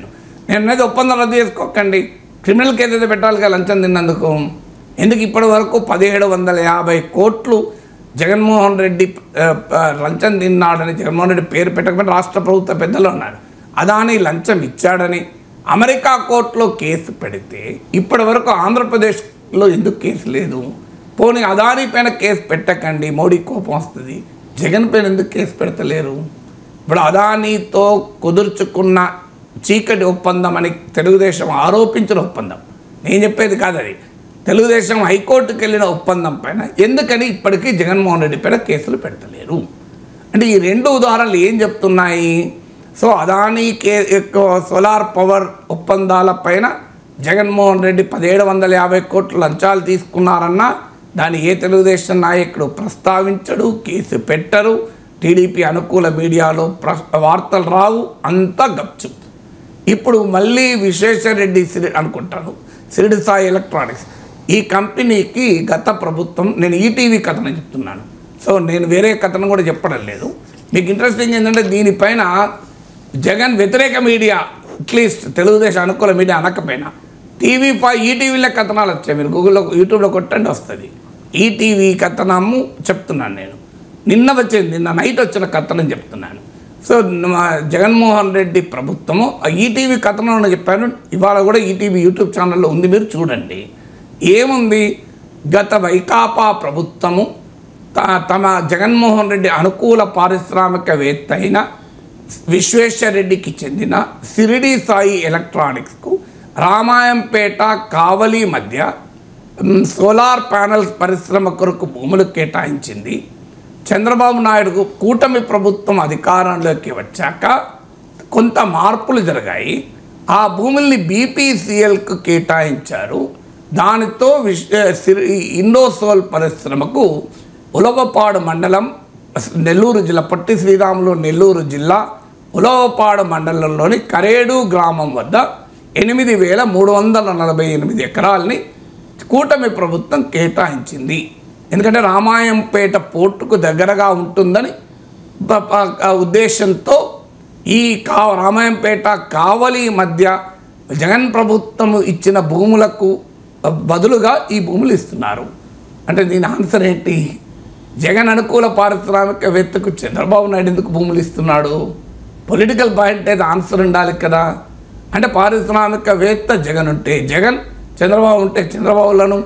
నేను అనేది ఒప్పందాలు రద్దు చేసుకోకండి, క్రిమినల్ కేసు అయితే పెట్టాలిగా లంచం తిన్నందుకు. ఎందుకు ఇప్పటి వరకు 1750 కోట్లు జగన్మోహన్ రెడ్డి లంచం తిన్నాడని జగన్మోహన్ రెడ్డి పేరు పెట్టకపోతే రాష్ట్ర ప్రభుత్వ పెద్దలు ఉన్నారు. అదానీ లంచం ఇచ్చాడని అమెరికా కోర్టులో కేసు పెడితే ఇప్పటి వరకు ఆంధ్రప్రదేశ్లో ఎందుకు కేసు లేదు? పోనీ అదానీ పైన కేసు పెట్టకండి, మోడీ కోపం వస్తుంది. జగన్ పైన ఎందుకు కేసు పెడతలేరు? ఇప్పుడు అదానీతో కుదుర్చుకున్న చీకటి ఒప్పందం అని తెలుగుదేశం ఆరోపించిన ఒప్పందం, నేను చెప్పేది కాదు అది, తెలుగుదేశం హైకోర్టుకు వెళ్ళిన ఒప్పందం పైన ఎందుకని ఇప్పటికీ జగన్మోహన్ రెడ్డి పైన కేసులు పెడతలేరు? అంటే ఈ 2 ఉదాహరణలు ఏం చెప్తున్నాయి? సో అదానీ సోలార్ పవర్ ఒప్పందాల పైన జగన్మోహన్ రెడ్డి 1750 కోట్లు లంచాలు తీసుకున్నారన్నా దాన్ని ఏ తెలుగుదేశం నాయకుడు ప్రస్తావించడు, కేసు పెట్టరు, టీడీపీ అనుకూల మీడియాలో వార్తలు రావు, అంతా గప్చు. ఇప్పుడు మళ్ళీ విశ్వేశ్వరరెడ్డి అనుకుంటాను సిరిడి సాయి ఎలక్ట్రానిక్స్ ఈ కంపెనీకి గత ప్రభుత్వం, నేను ఈటీవీ కథను చెప్తున్నాను, సో నేను వేరే కథను కూడా చెప్పడం లేదు. మీకు ఇంట్రెస్టింగ్ ఏంటంటే దీనిపైన జగన్ వ్యతిరేక మీడియా, అట్లీస్ట్ తెలుగుదేశం అనుకూల మీడియా అనకపోయినా TV5 ఈటీవీలో కథనాలు వచ్చాయి. మీరు గూగుల్లో యూట్యూబ్లో కొట్టండి వస్తుంది. ఈటీవీ కథనము చెప్తున్నాను నేను, నిన్న నైట్ వచ్చిన కథనం చెప్తున్నాను. సో జగన్మోహన్ రెడ్డి ప్రభుత్వము ఈటీవీ కథనం చెప్పాను, ఇవాళ కూడా ఈటీవీ యూట్యూబ్ ఛానల్లో ఉంది, మీరు చూడండి. ఏముంది? గత వైకాపా ప్రభుత్వము తమ జగన్మోహన్ రెడ్డి అనుకూల పారిశ్రామికవేత్త అయిన విశ్వేశ్వరరెడ్డికి చెందిన సిరిడి సాయి ఎలక్ట్రానిక్స్కు రామాయంపేట కావలి మధ్య సోలార్ ప్యానల్స్ పరిశ్రమ కొరకు భూములు కేటాయించింది. చంద్రబాబు నాయుడుకు కూటమి ప్రభుత్వం అధికారంలోకి వచ్చాక కొంత మార్పులు జరిగాయి. ఆ భూముల్ని బీపీసీఎల్కు కేటాయించారు. దానితో ఇండోసోల్ పరిశ్రమకు ఉలవపాడు మండలం, నెల్లూరు జిల్లా, పొట్టి శ్రీరాములు నెల్లూరు జిల్లా ఉలవపాడు మండలంలోని కరేడు గ్రామం వద్ద 8,348 ఎకరాలని కూటమి ప్రభుత్వం కేటాయించింది. ఎందుకంటే రామాయంపేట పోర్టుకు దగ్గరగా ఉంటుందని ఉద్దేశంతో ఈ రామాయంపేట కావలి మధ్య జగన్ ప్రభుత్వం ఇచ్చిన భూములకు బదులుగా ఈ భూములు ఇస్తున్నారు. అంటే దీని ఆన్సర్ ఏంటి? జగన్ అనుకూల పారిశ్రామికవేత్తకు చంద్రబాబు నాయుడు ఎందుకు భూములు ఇస్తున్నాడు? పొలిటికల్ పాయింట్ అయితే ఆన్సర్ ఉండాలి కదా. అంటే పారిశ్రామికవేత్త జగన్ ఉంటే జగన్, చంద్రబాబు ఉంటే చంద్రబాబులను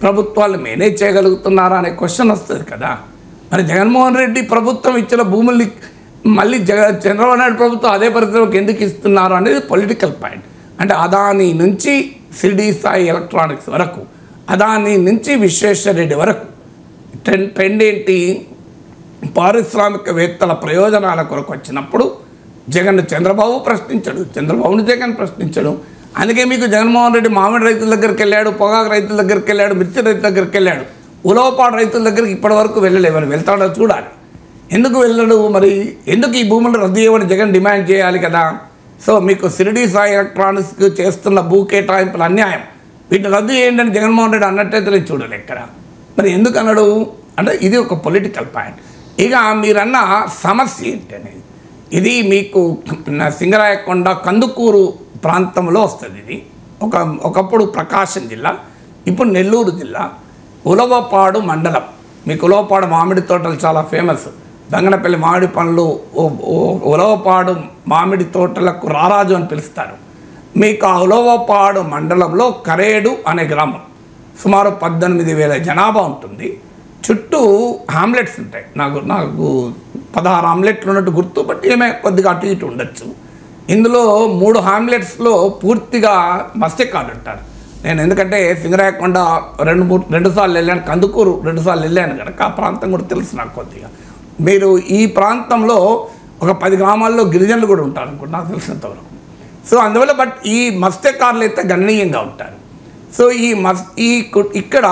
ప్రభుత్వాలు మేనేజ్ చేయగలుగుతున్నారా అనే క్వశ్చన్ వస్తుంది కదా. మరి జగన్మోహన్ రెడ్డి ప్రభుత్వం ఇచ్చిన భూముల్ని మళ్ళీ చంద్రబాబు నాయుడు ప్రభుత్వం అదే పరిశ్రమకు ఎందుకు ఇస్తున్నారు అనేది పొలిటికల్ పాయింట్. అంటే అదానీ నుంచి సిరిడి సాయి ఎలక్ట్రానిక్స్ వరకు, అదానీ నుంచి విశ్వేశ్వరరెడ్డి వరకు ట్రెండ్ ఏంటి? పారిశ్రామికవేత్తల ప్రయోజనాల కొరకు వచ్చినప్పుడు జగన్ చంద్రబాబు ప్రశ్నించడు, చంద్రబాబుని జగన్ ప్రశ్నించడు. అందుకే మీకు జగన్మోహన్ రెడ్డి మామిడి రైతుల దగ్గరికి వెళ్ళాడు, పొగాకు రైతుల దగ్గరికి వెళ్ళాడు, మిర్చి రైతుల దగ్గరికి వెళ్ళాడు, ఉలవపాడు రైతుల దగ్గరికి ఇప్పటి వరకు వెళ్ళలేదు. మరి వెళ్తాడో చూడాలి. ఎందుకు వెళ్ళడు? మరి ఎందుకు ఈ భూములు రద్దు చేయమని జగన్ డిమాండ్ చేయాలి కదా. సో మీకు సిరిడి సాయి ఎలక్ట్రానిక్స్కి చేస్తున్న భూ కేటాయింపులు అన్యాయం, వీటిని రద్దు చేయండి అని జగన్మోహన్ రెడ్డి అన్నట్టయితే చూడాలి ఎక్కడ. మరి ఎందుకు అన్నాడు అంటే ఇది ఒక పొలిటికల్ పాయింట్. ఇక మీరన్న సమస్య ఏంటి అనేది, ఇది మీకు సింగరాయకొండ కందుకూరు ప్రాంతంలో వస్తుంది. ఇది ఒకప్పుడు ప్రకాశం జిల్లా, ఇప్పుడు నెల్లూరు జిల్లా, ఉలవపాడు మండలం. మీకు ఉలవపాడు మామిడి తోటలు చాలా ఫేమస్. దంగనపల్లి మామిడి పండ్లు ఉలవపాడు మామిడి తోటలకు రారాజు అని పిలుస్తారు. మీకు ఆ ఉలవపాడు మండలంలో కరేడు అనే గ్రామం, సుమారు 18,000 జనాభా ఉంటుంది. చుట్టూ హామ్లెట్స్ ఉంటాయి. నాకు 16 హామ్లెట్లు ఉన్నట్టు గుర్తు, బట్ ఏమే కొద్దిగా అటు ఇటు ఉండొచ్చు. ఇందులో 3 హామ్లెట్స్లో పూర్తిగా మత్స్యకారులు ఉంటారు. నేను ఎందుకంటే సింగరాయకొండ రెండు సార్లు వెళ్ళాను, కందుకూరు 2 సార్లు వెళ్ళాను కనుక ఆ ప్రాంతం కూడా తెలుసు నాకు కొద్దిగా. మీరు ఈ ప్రాంతంలో ఒక 10 గ్రామాల్లో గిరిజనులు కూడా ఉంటారు అనుకుంటా నాకు తెలిసినంతవరకు. సో అందువల్ల బట్ ఈ మత్స్యకారులు అయితే గణనీయంగా ఉంటారు. సో ఇక్కడ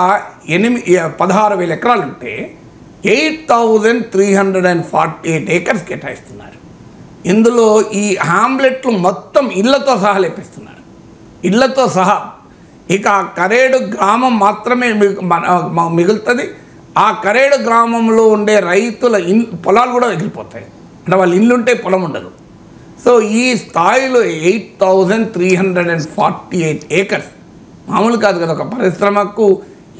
16,000 ఎకరాలు ఉంటే 8,348 ఏకర్స్ కేటాయిస్తున్నారు. ఇందులో ఈ హ్యామ్లెట్లు మొత్తం ఇళ్లతో సహా లేపిస్తున్నారు, ఇళ్లతో సహా. ఇక కరేడు గ్రామం మాత్రమే మిగులుతుంది. ఆ కరేడు గ్రామంలో ఉండే రైతుల పొలాలు కూడా ఎగిరిపోతాయి, అంటే వాళ్ళ ఇల్లు ఉంటే పొలం ఉండదు. సో ఈ స్థాయిలో 8,348 ఏకర్స్ మామూలు కాదు కదా. ఒక పరిశ్రమకు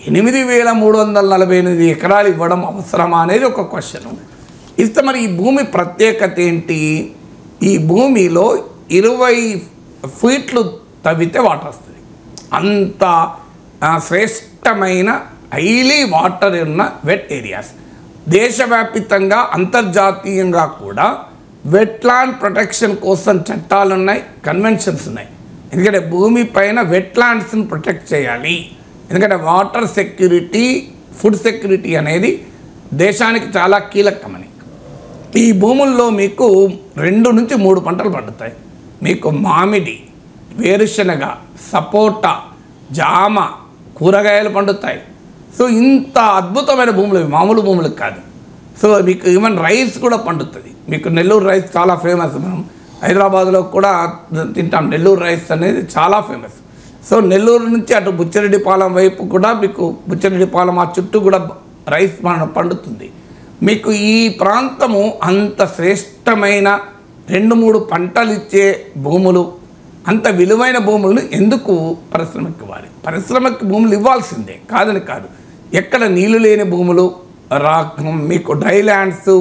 8,348 ఎకరాలు ఇవ్వడం అవసరమా అనేది ఒక క్వశ్చన్. ఇస్తే మరి ఈ భూమి ప్రత్యేకత ఏంటి? ఈ భూమిలో 20 ఫీట్లు తవ్వితే వాటర్ వస్తుంది. అంత శ్రేష్టమైన హైలీ వాటర్ ఉన్న వెట్ ఏరియాస్. దేశవ్యాప్తంగా అంతర్జాతీయంగా కూడా వెట్లాండ్ ప్రొటెక్షన్ కోసం చట్టాలు ఉన్నాయి, కన్వెన్షన్స్ ఉన్నాయి. ఎందుకంటే భూమి పైన వెట్లాండ్స్ని ప్రొటెక్ట్ చేయాలి. ఎందుకంటే వాటర్ సెక్యూరిటీ, ఫుడ్ సెక్యూరిటీ అనేది దేశానికి చాలా కీలకమని. ఈ భూముల్లో మీకు 2 నుంచి 3 పంటలు పండుతాయి. మీకు మామిడి, వేరుశనగ, సపోటా, జామ, కూరగాయలు పండుతాయి. సో ఇంత అద్భుతమైన భూములు, మామూలు భూములకు కాదు. సో మీకు ఈవెన్ రైస్ కూడా పండుతుంది. మీకు నెల్లూరు రైస్ చాలా ఫేమస్. మనం హైదరాబాద్లో కూడా తింటాం. నెల్లూరు రైస్ అనేది చాలా ఫేమస్. సో నెల్లూరు నుంచి అటు బుచ్చిరెడ్డిపాలెం వైపు కూడా మీకు బుచ్చిరెడ్డిపాలెం ఆ చుట్టూ కూడా రైస్ పండుతుంది. మీకు ఈ ప్రాంతము అంత శ్రేష్టమైన 2-3 పంటలు ఇచ్చే భూములు, అంత విలువైన భూములను ఎందుకు పరిశ్రమకి ఇవ్వాలి? పరిశ్రమకి భూములు ఇవ్వాల్సిందే, కాదని కాదు. ఎక్కడ నీళ్లు లేని భూములు, మీకు డ్రై ల్యాండ్స్,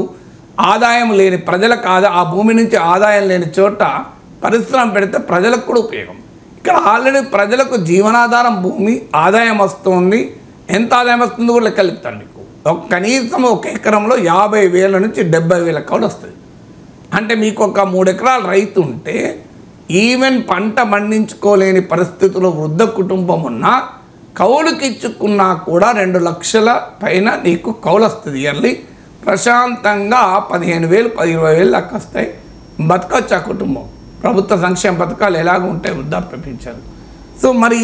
ఆదాయం లేని ప్రజలకు ఆ భూమి నుంచి ఆదాయం లేని చోట పరిశ్రమ పెడితే ప్రజలకు కూడా ఉపయోగం. ఇక్కడ ఆల్రెడీ ప్రజలకు జీవనాధారం భూమి, ఆదాయం వస్తుంది. ఎంత ఆదాయం వస్తుందో కూడా లెక్కలుపుతాను మీకు. కనీసం ఒక ఎకరంలో 50,000 నుంచి 70,000 కౌలు వస్తుంది. అంటే మీకు ఒక 3 ఎకరాల రైతు ఉంటే ఈవెన్ పంట పండించుకోలేని పరిస్థితుల్లో వృద్ధ కుటుంబం ఉన్నా కౌలుకి ఇచ్చుకున్నా కూడా 2 లక్షల పైన నీకు కౌలు వస్తుంది ఇయర్లీ. ప్రశాంతంగా 15,000, 20,000 దాకా వస్తాయి. బతకచ్చు ఆ కుటుంబం. ప్రభుత్వ సంక్షేమ పథకాలు ఎలాగ ఉంటాయి, వృద్ధాప్య పెంచారు. సో మరి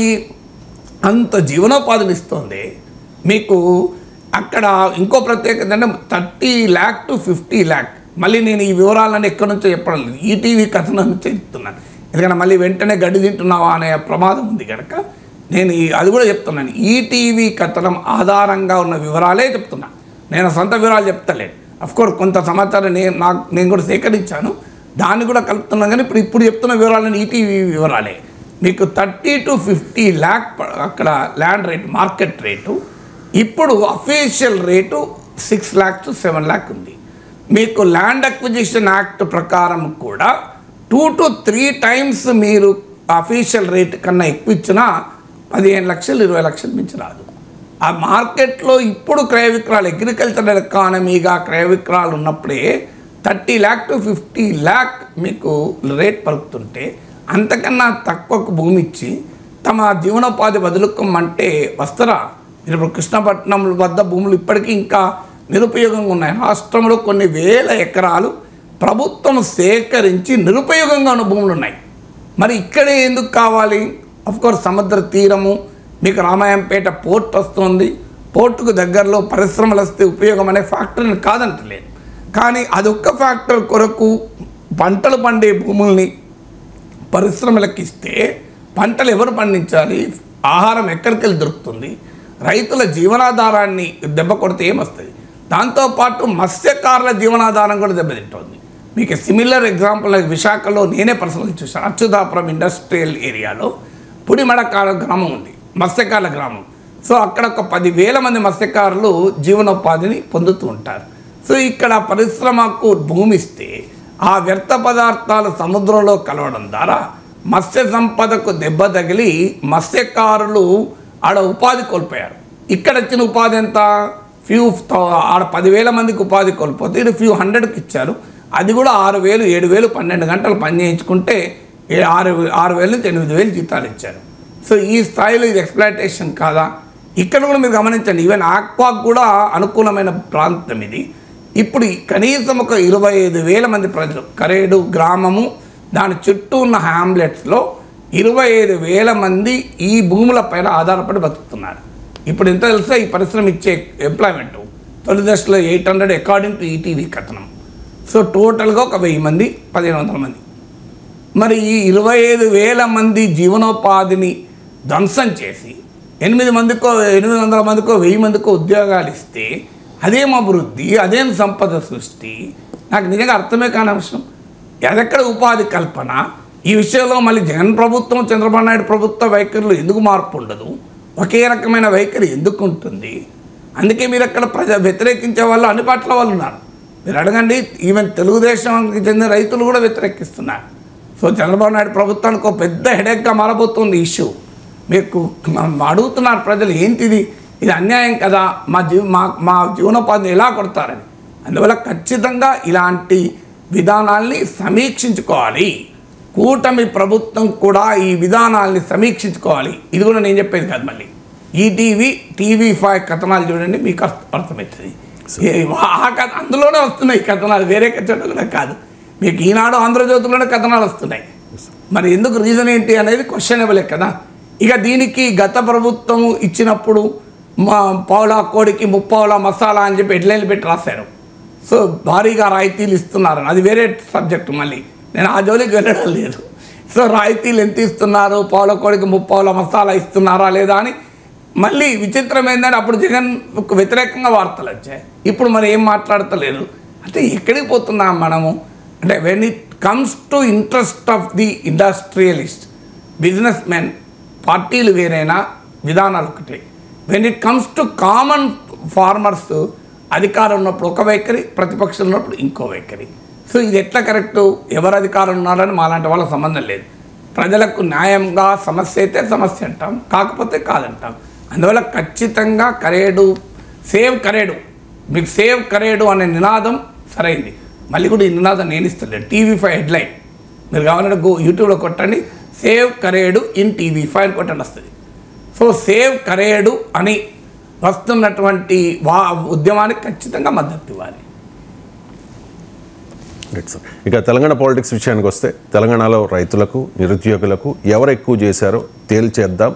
అంత జీవనోపాధిని ఇస్తుంది మీకు. అక్కడ ఇంకో ప్రత్యేకత అంటే 30 lakh to 50 lakh. మళ్ళీ నేను ఈ వివరాలన్నీ ఎక్కడి నుంచో చెప్పడం లేదు, ఈటీవీ కథనం నుంచి చెప్తున్నాను. ఎందుకంటే మళ్ళీ వెంటనే గడ్డి తింటున్నావా అనే ప్రమాదం ఉంది కనుక నేను అది కూడా చెప్తున్నాను. ఈటీవీ కథనం ఆధారంగా ఉన్న వివరాలే చెప్తున్నాను, నేను సొంత వివరాలు చెప్తలేను. అఫ్కోర్స్ కొంత సమాచారం నేను కూడా సేకరించాను, దాన్ని కూడా కలుపుతున్నాను. కానీ ఇప్పుడు చెప్తున్న వివరాలను ఈటీవీ వివరాలే. మీకు 30 to 50 lakh అక్కడ ల్యాండ్ రేటు, మార్కెట్ రేటు. ఇప్పుడు official rate 6 lakh to 7 lakh ఉంది. మీకు ల్యాండ్ అక్విజిషన్ యాక్ట్ ప్రకారం కూడా 2 to 3 times మీరు అఫీషియల్ రేట్ కన్నా ఎక్కువ ఇచ్చినా 15 లక్షలు 20 లక్షలు మించి రాదు. ఆ మార్కెట్లో ఇప్పుడు క్రయ విక్రయాలు, అగ్రికల్చరల్ ఎకానమీగా క్రయ విక్రయాలు ఉన్నప్పుడే 30 lakh to 50 lakh మీకు రేట్ పలుకుతుంటే అంతకన్నా తక్కువకు భూమి ఇచ్చి తమ జీవనోపాధి వదులుకోమంటే వస్తారా? ఇప్పుడు కృష్ణపట్నం వద్ద భూములు ఇప్పటికీ ఇంకా నిరుపయోగంగా ఉన్నాయి. రాష్ట్రంలో కొన్ని వేల ఎకరాలు ప్రభుత్వం సేకరించి నిరుపయోగంగా ఉన్న భూములు ఉన్నాయి. మరి ఇక్కడే ఎందుకు కావాలి? అఫ్కోర్స్ సముద్ర తీరము, మీకు రామాయంపేట పోర్ట్ వస్తుంది. పోర్టుకు దగ్గరలో పరిశ్రమలు వస్తే ఉపయోగం అనే ఫ్యాక్టర్ని కాదంటలేదు. కానీ అదొక్క ఫ్యాక్టర్ కొరకు పంటలు పండే భూముల్ని పరిశ్రమలకు ఇస్తే పంటలు ఎవరు పండించాలి? ఆహారం ఎక్కడికి వెళ్ళి దొరుకుతుంది? రైతుల జీవనాధారాన్ని దెబ్బ కొడితే ఏమొస్తుంది? దాంతోపాటు మత్స్యకారుల జీవనాధారం కూడా దెబ్బతింటుంది. మీకు సిమిలర్ ఎగ్జాంపుల్ విశాఖలో నేనే పర్సనల్ చూశాను. అచ్యుతాపురం ఇండస్ట్రియల్ ఏరియాలో పుడిమడకాల గ్రామం ఉంది, మత్స్యకారుల గ్రామం. సో అక్కడ ఒక 10,000 మంది మత్స్యకారులు జీవనోపాధిని పొందుతూ ఉంటారు. సో ఇక్కడ పరిశ్రమకు భూమి ఇస్తే ఆ వ్యర్థ పదార్థాలు సముద్రంలో కలవడం ద్వారా మత్స్య సంపదకు దెబ్బ తగిలి మత్స్యకారులు ఆడ ఉపాధి కోల్పోయారు. ఇక్కడ వచ్చిన ఉపాధి ఎంత? ఆడ 10,000 మందికి ఉపాధి కోల్పోతే ఇది few hundredకి ఇచ్చారు. అది కూడా 6,000, 7,000, 12 గంటలు పని చేయించుకుంటే 6,000 నుంచి 8,000 జీతాలు ఇచ్చారు. సో ఈ స్థాయిలో ఇది ఎక్స్ప్లాయిటేషన్ కాదా? ఇక్కడ కూడా మీరు గమనించండి, ఈవెన్ ఆక్వాకు కూడా అనుకూలమైన ప్రాంతం ఇది. ఇప్పుడు కనీసం ఒక 25,000 మంది ప్రజలు, కరేడు గ్రామము దాని చుట్టూ ఉన్న హ్యామ్లెట్స్లో 25,000 మంది ఈ భూముల పైన ఆధారపడి బతుకుతున్నారు. ఇప్పుడు ఎంత తెలుసా ఈ పరిశ్రమ ఇచ్చే ఎంప్లాయ్మెంట్? తొలి దశలో 800 అకార్డింగ్ టు ఈటీవీ కథనం. సో టోటల్గా ఒక 1000 మంది, 1500 మంది. మరి ఈ 25,000 మంది జీవనోపాధిని ధ్వంసం చేసి 800 మందికో 1000 మందికో ఉద్యోగాలు ఇస్తే అదేం అభివృద్ధి, అదేం సంపద సృష్టి? నాకు నిజంగా అర్థమే కాని అంశం. అదెక్కడ ఉపాధి కల్పన? ఈ విషయంలో మళ్ళీ జగన్ ప్రభుత్వం, చంద్రబాబు నాయుడు ప్రభుత్వ వైఖరిలో ఎందుకు మార్పు ఉండదు? ఒకే రకమైన వైఖరి ఎందుకు ఉంటుంది? అందుకే మీరు అక్కడ వ్యతిరేకించే వాళ్ళు అన్ని పార్టీల వాళ్ళు ఉన్నారు. మీరు అడగండి, ఈవెన్ తెలుగుదేశానికి చెందిన రైతులు కూడా వ్యతిరేకిస్తున్నారు. సో చంద్రబాబు నాయుడు ప్రభుత్వానికి ఒక పెద్ద హెడేక్గా మారబోతుంది ఇష్యూ. మీకు అడుగుతున్నారు ప్రజలు, ఏంటిది, ఇది అన్యాయం కదా, మా జీవనోపాధిని ఎలా కొడతారని. అందువల్ల ఖచ్చితంగా ఇలాంటి విధానాల్ని సమీక్షించుకోవాలి. కూటమి ప్రభుత్వం కూడా ఈ విధానాల్ని సమీక్షించుకోవాలి. ఇది కూడా నేను చెప్పేది కాదు. మళ్ళీ ఈటీవీ, TV5 కథనాలు చూడండి, మీకు అర్థమవుతుంది. అందులోనే వస్తున్నాయి కథనాలు, వేరే చోట కూడా కాదు. మీకు ఈనాడు, ఆంధ్రజ్యోతిలోనే కథనాలు వస్తున్నాయి. మరి ఎందుకు, రీజన్ ఏంటి అనేది క్వశ్చనబులే కదా. ఇక దీనికి గత ప్రభుత్వం ఇచ్చినప్పుడు పావులా కోడికి 30 మసాలా అని చెప్పి హెడ్లైన్లు పెట్టి రాశారు. సో భారీగా రాయితీలు ఇస్తున్నారు, అది వేరే సబ్జెక్టు. మళ్ళీ నేను ఆ జోలికి వెళ్ళడం లేదు. సో రాయితీలు ఎంత ఇస్తున్నారు, పావుల కోడికి 30 మసాలా ఇస్తున్నారా లేదా అని మళ్ళీ విచిత్రం ఏంటంటే అప్పుడు జగన్ వ్యతిరేకంగా వార్తలు వచ్చాయి. ఇప్పుడు మరి ఏం మాట్లాడతలేదు అంటే ఎక్కడికి పోతున్నాం మనము అంటే when it comes to interest of the industrialist, business men, పార్టీలు వేరైనా విధానాలు ఒకటే. When it comes to common farmers, అధికారం ఉన్నప్పుడు ఒక వైఖరి, ప్రతిపక్షం ఉన్నప్పుడు ఇంకో వైఖరి. సో ఇది ఎట్లా కరెక్టు? ఎవరు అధికారం ఉన్నారని మాలాంటి వాళ్ళకి సంబంధం లేదు. ప్రజలకు న్యాయంగా సమస్య అయితే సమస్య అంటాం, కాకపోతే కాదంటాం. అందువల్ల ఖచ్చితంగా కరేడు, సేవ్ కరేడు, మీకు సేవ్ కరేడు అనే నినాదం సరైంది. మళ్ళీ కూడా ఈ నినాదం నేను ఇస్తలేదు. TV5 హెడ్లైన్ మీరు కావాలంటే యూట్యూబ్లో కొట్టండి, సేవ్ కరేడు ఇన్ TV5 అని కొట్టండి, వస్తుంది. సో సేవ్ కరేడు అని వస్తున్నటువంటి ఉద్యమానికి ఖచ్చితంగా మద్దతు ఇవ్వాలి. ఇక తెలంగాణ పాలిటిక్స్ విషయానికి వస్తే, తెలంగాణలో రైతులకు, నిరుద్యోగులకు ఎవరు ఎక్కువ చేశారో తేల్చేద్దాం,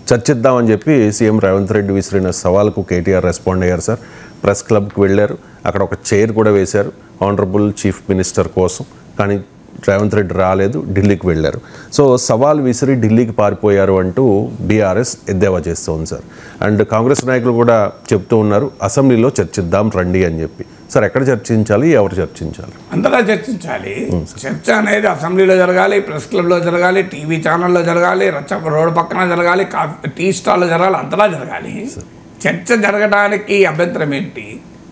చర్చిద్దామని చెప్పి సీఎం రేవంత్ రెడ్డి విసిరిన సవాల్కు కేటీఆర్ రెస్పాండ్ అయ్యారు సార్. ప్రెస్ క్లబ్కి వెళ్ళారు, అక్కడ ఒక చైర్ కూడా వేశారు ఆనరబుల్ చీఫ్ మినిస్టర్ కోసం. కానీ రేవంత్ రెడ్డి రాలేదు, ఢిల్లీకి వెళ్ళారు. సో సవాల్ విసిరి ఢిల్లీకి పారిపోయారు అంటూ బీఆర్ఎస్ ఎద్దేవా చేస్తుంది సార్. అండ్ కాంగ్రెస్ నాయకులు కూడా చెప్తూ ఉన్నారు, అసెంబ్లీలో చర్చిద్దాం రండి అని చెప్పి. సార్ ఎక్కడ చర్చించాలి, ఎవరు చర్చించాలి? అంతటా చర్చించాలి. చర్చ అనేది అసెంబ్లీలో జరగాలి, ప్రెస్ క్లబ్లో జరగాలి, టీవీ ఛానల్లో జరగాలి, రోడ్డు పక్కన జరగాలి, టీ స్టాల్లో జరగాలి, అంతటా జరగాలి. చర్చ జరగడానికి అభ్యంతరం ఏంటి?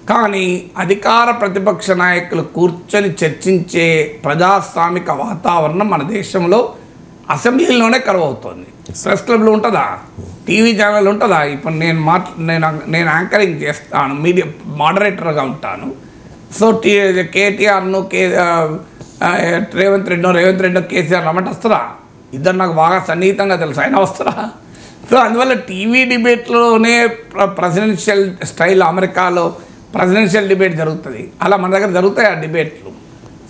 కానీ అధికార ప్రతిపక్ష నాయకులు కూర్చొని చర్చించే ప్రజాస్వామిక వాతావరణం మన దేశంలో అసెంబ్లీలోనే కరువవుతోంది. ప్రెస్ క్లబ్లో ఉంటుందా, టీవీ ఛానల్ ఉంటుందా? ఇప్పుడు నేను యాంకరింగ్ చేస్తాను, మీడియా మోడరేటర్గా ఉంటాను. సో కేటీఆర్ను రేవంత్ రెడ్డినో కేసీఆర్ రమ్మంటే వస్తారా? ఇద్దరు నాకు బాగా సన్నిహితంగా తెలుసు, అయినా వస్తారా? సో అందువల్ల టీవీ డిబేట్లోనే ప్రెసిడెన్షియల్ స్టైల్, అమెరికాలో ప్రెసిడెన్షియల్ డిబేట్ జరుగుతుంది, అలా మన దగ్గర జరుగుతాయి ఆ డిబేట్లు.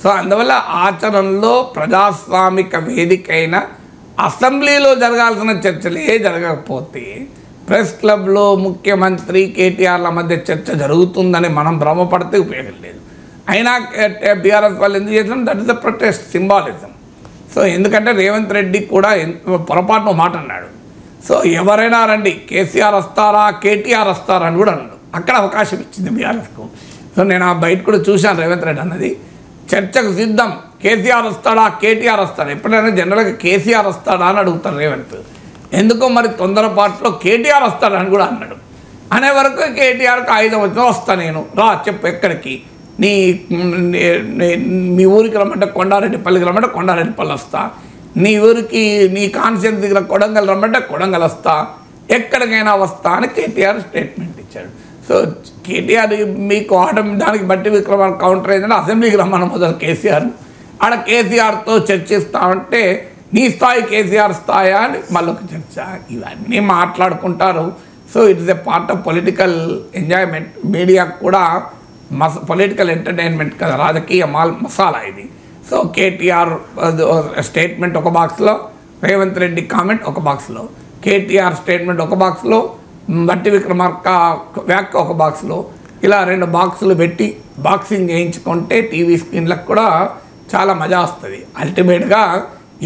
సో అందువల్ల ఆచరణలో ప్రజాస్వామిక వేదికైన అసెంబ్లీలో జరగాల్సిన చర్చలే జరగకపోతే ప్రెస్ క్లబ్లో ముఖ్యమంత్రి కేటీఆర్ల మధ్య చర్చ జరుగుతుందని మనం భ్రమపడితే ఉపయోగం లేదు. అయినా బీఆర్ఎస్ వాళ్ళు ఎందుకు చేసినాం? That is the protest symbolism. So ఎందుకంటే రేవంత్ రెడ్డి కూడా పొరపాటున మాట అన్నాడు. సో ఎవరైనా రండి, కేసీఆర్ వస్తారా, కేటీఆర్ వస్తారా అని కూడా అన్నాడు. అక్కడ అవకాశం ఇచ్చింది బీఆర్ఎస్కు. సో నేను ఆ బయట కూడా చూశాను, రేవంత్ రెడ్డి అన్నది చర్చకు సిద్ధం, కేసీఆర్ వస్తాడా, కేటీఆర్ వస్తాడా. ఎప్పుడైనా జనరల్గా కేసీఆర్ వస్తాడా అని అడుగుతారు రేవంత్. ఎందుకో మరి తొందరపాటులో కేటీఆర్ వస్తాడా అని కూడా అన్నాడు. అనే వరకు కేటీఆర్కి ఆయుధం వచ్చినా వస్తా, నేను రా చెప్పు ఎక్కడికి, మీ ఊరికి రమ్మంటే కొండారెడ్డిపల్లికి రమ్మంటే కొండారెడ్డిపల్లి వస్తా, నీ ఊరికి నీ కాన్స్టిట్యూన్సీ దగ్గర కొడంగల్ రమ్మంటే కొడంగల్ వస్తా, ఎక్కడికైనా వస్తా అని కేటీఆర్ స్టేట్మెంట్ ఇచ్చాడు. సో కేటీఆర్ మీకు దానికి బట్టి విక్రమార్క కౌంటర్ అయిందంటే అసెంబ్లీకి రమ్మని మొదలు కేసీఆర్ ఆడ కేసీఆర్తో చర్చిస్తామంటే నీ స్థాయి కేసీఆర్ స్థాయి అని మళ్ళొక చర్చ, ఇవన్నీ మాట్లాడుకుంటారు. So it's a part of political enjoyment. Media కూడా పొలిటికల్ ఎంటర్టైన్మెంట్ కదా, రాజకీయ మసాలా ఇది. సో కేటీఆర్ స్టేట్మెంట్ ఒక బాక్స్లో, రేవంత్ రెడ్డి కామెంట్ ఒక బాక్స్లో, కేటీఆర్ స్టేట్మెంట్ ఒక బాక్స్లో, బట్టి విక్రమార్క వ్యాఖ్య ఒక బాక్స్లో, ఇలా 2 బాక్సులు పెట్టి బాక్సింగ్ చేయించుకుంటే టీవీ స్క్రీన్లకు కూడా చాలా మజా వస్తుంది. అల్టిమేట్గా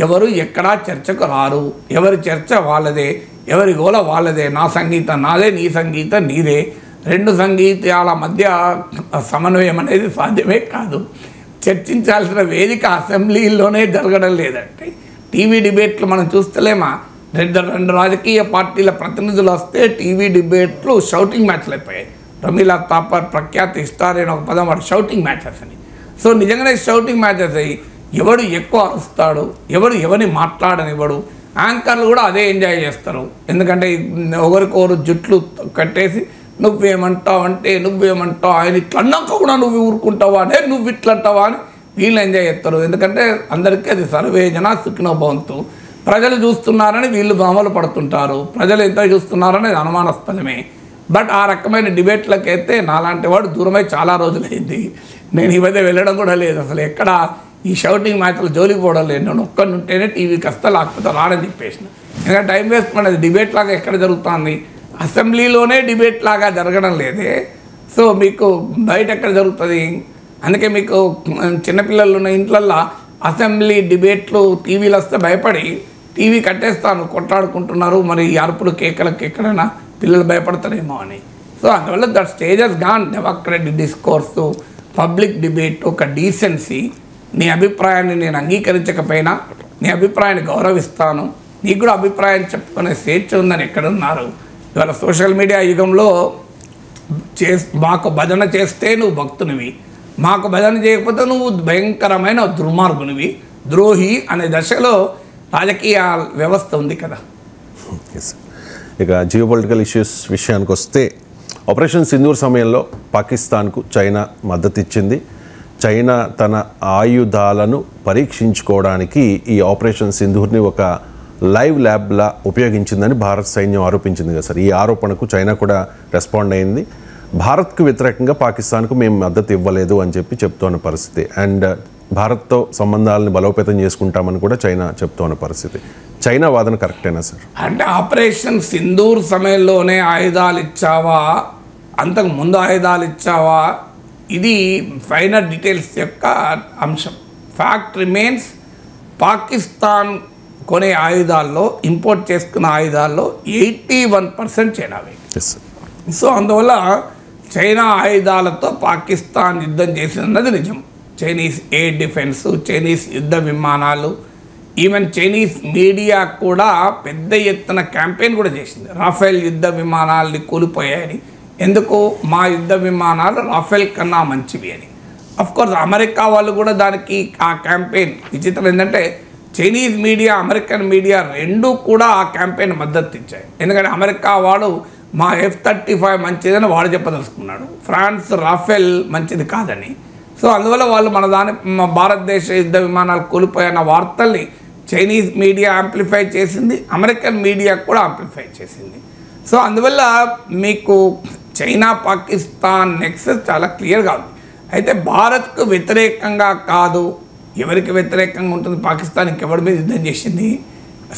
ఎవరు ఎక్కడా చర్చకు రారు, ఎవరి చర్చ వాళ్ళదే, ఎవరి గోల వాళ్ళదే. నా సంగీతం నాదే, నీ సంగీతం నీదే. 2 సంగీతాల మధ్య సమన్వయం అనేది సాధ్యమే కాదు. చర్చించాల్సిన వేదిక అసెంబ్లీలోనే జరగడం లేదంటే టీవీ డిబేట్లు మనం చూస్తలేమా? 2 రాజకీయ పార్టీల ప్రతినిధులు వస్తే టీవీ డిబేట్లు షౌటింగ్ మ్యాచ్లు అయిపోయాయి. రమీలా తాపర్ ప్రఖ్యాత హిస్టారియన్ ఒక పదం వాడు షౌటింగ్ మ్యాచెస్ అని. సో నిజంగానే షౌటింగ్ మ్యాచెస్ అయ్యి ఎవడు ఎక్కువ అరుస్తాడు, ఎవరిని మాట్లాడనివ్వడు. యాంకర్లు కూడా అదే ఎంజాయ్ చేస్తారు. ఎందుకంటే ఒకరికొకరు జుట్లు కట్టేసి నువ్వేమంటావు అంటే నువ్వేమంటావు, ఆయన ఇట్లా అన్నాక కూడా నువ్వు ఊరుకుంటావా అంటే నువ్వు ఇట్లా అంటావా అని వీళ్ళు ఎంజాయ్ చేస్తారు. ఎందుకంటే అందరికీ అది సర్వే జన సుఖినో భవంతు. ప్రజలు చూస్తున్నారని వీళ్ళు భావనలు పడుతుంటారు, ప్రజలు ఎంత చూస్తున్నారని అనుమానాస్పదమే. బట్ ఆ రకమైన డిబేట్లకైతే నాలాంటి వాడు దూరమై చాలా రోజులైంది. నేను ఈ మధ్య వెళ్ళడం కూడా లేదు. అసలు ఎక్కడ ఈ షౌటింగ్ మ్యాచ్లు జోలికి పోవడం లేదు. నేను ఒక్కడిని ఉంటేనే టీవీకి వస్తా, లేకపోతే రాడని చెప్పేసిన. ఎందుకంటే టైం వేస్ట్ అనేది డిబేట్ లాగా ఎక్కడ జరుగుతుంది? అసెంబ్లీలోనే డిబేట్ లాగా జరగడం లేదే. సో మీకు బయట ఎక్కడ జరుగుతుంది? అందుకే మీకు చిన్నపిల్లలు ఉన్న ఇంట్లల్లో అసెంబ్లీ డిబేట్లు టీవీలు వస్తే భయపడి టీవీ కట్టేస్తాను, కొట్లాడుకుంటున్నారు. మరి ఈ అరుపులు కేకలకు ఎక్కడైనా పిల్లలు భయపడతారేమో అని. సో అందువల్ల that stages gone. Democratic discourse, public debate, ఒక డీసెన్సీ. నీ అభిప్రాయాన్ని నేను అంగీకరించకపోయినా నీ అభిప్రాయాన్ని గౌరవిస్తాను, నీకు కూడా అభిప్రాయం చెప్పుకునే స్వేచ్ఛ ఉందని ఎక్కడున్నారు? ఇవాళ సోషల్ మీడియా యుగంలో మాకు భజన చేస్తే నువ్వు భక్తునివి, మాకు భజన చేయకపోతే నువ్వు భయంకరమైన దుర్మార్గునివి, ద్రోహి అనే దశలో రాజకీయ వ్యవస్థ ఉంది కదా. ఇక జియోపొలిటికల్ ఇష్యూస్ విషయానికి వస్తే, ఆపరేషన్ సింధూర్ సమయంలో పాకిస్తాన్కు చైనా మద్దతు ఇచ్చింది. చైనా తన ఆయుధాలను పరీక్షించుకోవడానికి ఈ ఆపరేషన్ సింధూర్ని ఒక లైవ్ ల్యాబ్లా ఉపయోగించిందని భారత సైన్యం ఆరోపించింది కదా సార్. ఈ ఆరోపణకు చైనా కూడా రెస్పాండ్ అయింది. భారత్కు వ్యతిరేకంగా పాకిస్తాన్కు మేము మద్దతు ఇవ్వలేదు అని చెప్పి చెప్తున్న పరిస్థితి. అండ్ భారత్తో సంబంధాలను బలోపేతం చేసుకుంటామని కూడా చైనా చెప్తున్న పరిస్థితి. చైనా వాదన కరెక్టేనా సార్? అంటే ఆపరేషన్ సింధూర్ సమయంలోనే ఆయుధాలు ఇచ్చావా, అంతకు ముందు ఆయుధాలు ఇచ్చావా, ఇది ఫైనల్ డీటెయిల్స్ యొక్క అంశం. ఫ్యాక్ట్ రిమైన్స్, పాకిస్తాన్ కొనే ఆయుధాల్లో, ఇంపోర్ట్ చేసుకున్న ఆయుధాల్లో 81% చైనావే. సో అందువల్ల చైనా ఆయుధాలతో పాకిస్తాన్ యుద్ధం చేసినది నిజం. చైనీస్ ఎయిర్ డిఫెన్స్, చైనీస్ యుద్ధ విమానాలు, ఈవెన్ చైనీస్ మీడియా కూడా పెద్ద ఎత్తున క్యాంపెయిన్ కూడా చేసింది. రాఫెల్ యుద్ధ విమానాలని కూలిపోయాయని, ఎందుకు మా యుద్ధ విమానాలు రాఫెల్ కన్నా మంచివి అని. అఫ్కోర్స్ అమెరికా వాళ్ళు కూడా దానికి ఆ క్యాంపెయిన్, విచిత్రం ఏంటంటే చైనీస్ మీడియా, అమెరికన్ మీడియా రెండూ కూడా ఆ క్యాంపెయిన్ మద్దతు ఇచ్చాయి. ఎందుకంటే అమెరికా వాడు మా F-35 మంచిదని వాడు చెప్పదలుచుకున్నాడు, ఫ్రాన్స్ రాఫెల్ మంచిది కాదని. సో అందువల్ల వాళ్ళు మన భారతదేశ యుద్ధ విమానాలు కూలిపోయిన వార్తల్ని చైనీస్ మీడియా యాంప్లిఫై చేసింది, అమెరికన్ మీడియా కూడా యాంప్లిఫై చేసింది. సో అందువల్ల మీకు చైనా పాకిస్తాన్ నెక్సెస్ చాలా క్లియర్గా ఉంది. అయితే భారత్కు వ్యతిరేకంగా కాదు, ఎవరికి వ్యతిరేకంగా ఉంటుంది? పాకిస్తాన్ ఇంకెవరి మీద యుద్ధం చేసింది?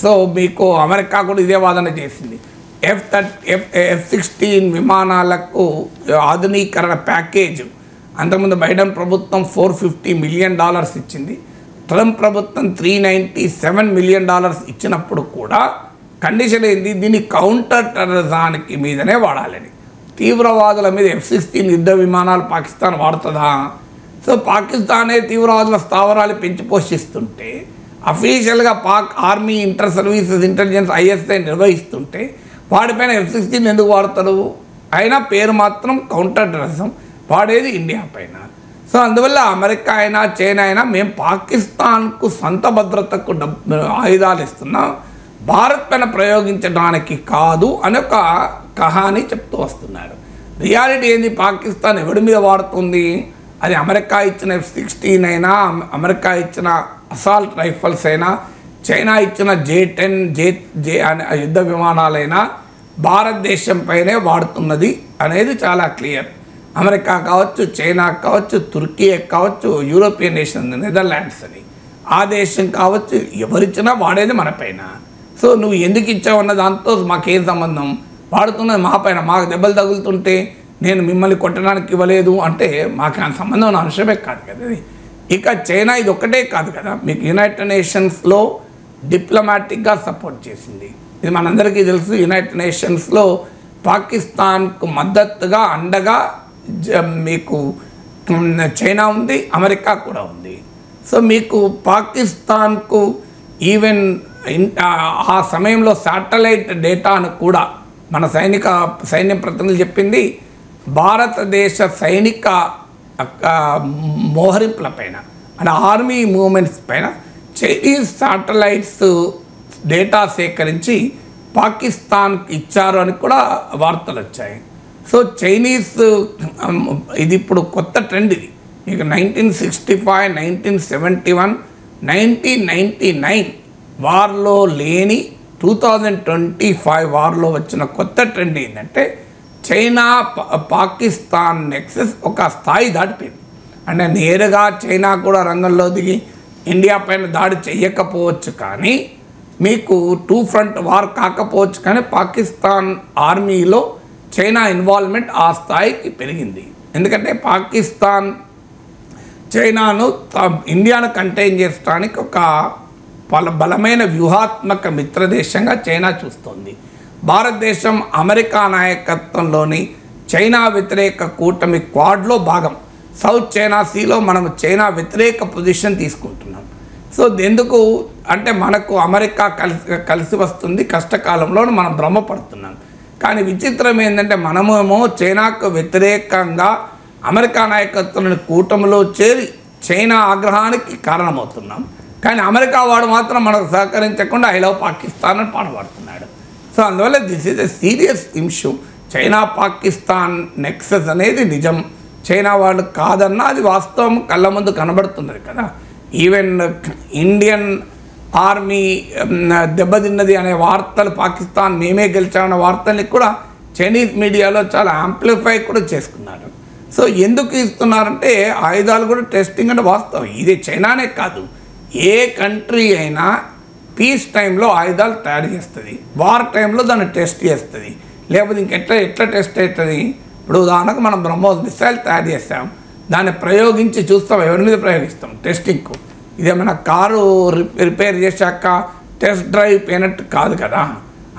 సో మీకు అమెరికా కూడా ఇదే వాదన చేసింది. F-16 విమానాలకు ఆధునీకరణ ప్యాకేజ్ అంతకుముందు బైడెన్ ప్రభుత్వం $450 మిలియన్ ఇచ్చింది. ట్రంప్ ప్రభుత్వం $397 మిలియన్ ఇచ్చినప్పుడు కూడా కండిషన్ ఏంది? దీన్ని కౌంటర్ టెర్రరిజానికి మీదనే వాడాలని. తీవ్రవాదుల మీద F-16 యుద్ధ విమానాలు పాకిస్తాన్ వాడుతుందా? సో పాకిస్తానే తీవ్రవాదుల స్థావరాలు పెంచి పోషిస్తుంటే, అఫీషియల్గా Pak army, inter services intelligence ISI నిర్వహిస్తుంటే వాడిపైన F-16 ఎందుకు వాడతారు? అయినా పేరు మాత్రం కౌంటర్ టెర్రరిజం, వాడేది ఇండియా పైన. సో అందువల్ల అమెరికా అయినా చైనా అయినా మేము పాకిస్తాన్కు సొంత భద్రతకు ఆయుధాలు ఇస్తున్నాం, భారత్ పైన ప్రయోగించడానికి కాదు అని ఒక కహాని చెప్తూ వస్తున్నారు. రియాలిటీ ఏంది? పాకిస్తాన్ ఎవడి మీద వాడుతుంది? అది అమెరికా ఇచ్చిన F-16 అయినా, అమెరికా ఇచ్చిన అసాల్ట్ రైఫల్స్ అయినా, చైనా ఇచ్చిన J-10 జే యుద్ధ విమానాలైనా భారతదేశం పైనే వాడుతున్నది అనేది చాలా క్లియర్. అమెరికా కావచ్చు, చైనా కావచ్చు, తుర్కీ కావచ్చు, యూరోపియన్ నేషన్ నెదర్లాండ్స్ అని ఆ దేశం కావచ్చు, ఎవరిచ్చినా వాడేది మన పైన. సో నువ్వు ఎందుకు ఇచ్చావు అన్న దాంతో మాకేం సంబంధం, వాడుతున్నది మా పైన, మాకు దెబ్బలు తగులుతుంటే నేను మిమ్మల్ని కొట్టడానికి ఇవ్వలేదు అంటే మాకు ఆ సంబంధం ఉన్న అంశమే కాదు కదా. ఇక చైనా ఇది ఒక్కటే కాదు కదా, మీకు యునైటెడ్ నేషన్స్లో డిప్లొమాటిక్గా సపోర్ట్ చేసింది. ఇది మనందరికీ తెలుసు. యునైటెడ్ నేషన్స్లో పాకిస్తాన్కు మద్దతుగా అండగా మీకు చైనా ఉంది, అమెరికా కూడా ఉంది. సో మీకు పాకిస్తాన్కు ఈవెన్ ఆ సమయంలో శాటిలైట్ డేటాను కూడా మన సైన్యం ప్రతినిధులు చెప్పింది, భారతదేశ సైనిక మోహరింపుల పైన అంటే ఆర్మీ మూమెంట్స్ పైన చైనీస్ శాటిలైట్స్ డేటా సేకరించి పాకిస్తాన్కి ఇచ్చారు అని కూడా వార్తలు వచ్చాయి. సో చైనీస్ ఇది ఇప్పుడు కొత్త ట్రెండ్. ఇది మీకు 1965, 1971, 1999 వార్లో లేని 2025 వార్లో వచ్చిన కొత్త ట్రెండ్ ఏంటంటే చైనా పాకిస్తాన్ నెక్సెస్ ఒక స్థాయి దాటిపోయింది. అంటే నేరుగా చైనా కూడా రంగంలో దిగి ఇండియా పైన దాడి చేయకపోవచ్చు, కానీ మీకు 2 ఫ్రంట్ వార్ కాకపోవచ్చు, కానీ పాకిస్తాన్ ఆర్మీలో చైనా ఇన్వాల్వ్మెంట్ ఆ స్థాయికి పెరిగింది. ఎందుకంటే పాకిస్తాన్ చైనాను ఇండియాను కంటైన్ చేయడానికి ఒక బలమైన వ్యూహాత్మక మిత్రదేశంగా చైనా చూస్తోంది. భారతదేశం అమెరికా నాయకత్వంలోని చైనా వ్యతిరేక కూటమి క్వాడ్లో భాగం. సౌత్ చైనా సీలో మనం చైనా వ్యతిరేక పొజిషన్ తీసుకుంటున్నాం. సో ఎందుకు అంటే మనకు అమెరికా కలిసి వస్తుంది, కష్టకాలంలో మనం భ్రమపడుతున్నాం. కానీ విచిత్రం ఏంటంటే మనమేమో చైనాకు వ్యతిరేకంగా అమెరికా నాయకత్వంలోని కూటమిలో చేరి చైనా ఆగ్రహానికి కారణమవుతున్నాం. కానీ అమెరికా వాడు మాత్రం మనకు సహకరించకుండా ఐ లవ్ పాకిస్తాన్ అని పాడబడుతున్నాడు. సో అందువల్ల this is a serious issue. China Pakistan nexus అనేది నిజం, చైనా వాళ్ళు కాదన్నా అది వాస్తవం కళ్ళ ముందు కనబడుతున్నది కదా. ఈవెన్ ఇండియన్ ఆర్మీ దెబ్బతిన్నది అనే వార్తలు, పాకిస్తాన్ మేమే గెలిచామన్న వార్తల్ని కూడా చైనీస్ మీడియాలో చాలా యాంప్లిఫై కూడా చేసుకున్నారు. సో ఎందుకు ఇస్తున్నారంటే ఆయుధాలు కూడా టెస్టింగ్ అంటే వాస్తవం. ఇది చైనానే కాదు, ఏ కంట్రీ అయినా పీస్ టైంలో ఆయుధాలు తయారు చేస్తుంది, వార్ టైంలో దాన్ని టెస్ట్ చేస్తుంది. లేకపోతే ఎట్లా టెస్ట్ అవుతుంది? ఇప్పుడు ఉదాహరణకు మనం బ్రహ్మోస్ మిసైల్ తయారు చేస్తాం, దాన్ని ప్రయోగించి చూస్తాం, ఎవరి మీద ప్రయోగిస్తాం? టెస్టింగ్కు. ఇదేమైనా కారు రిపేర్ చేశాక టెస్ట్ డ్రైవ్ పోయినట్టు కాదు కదా.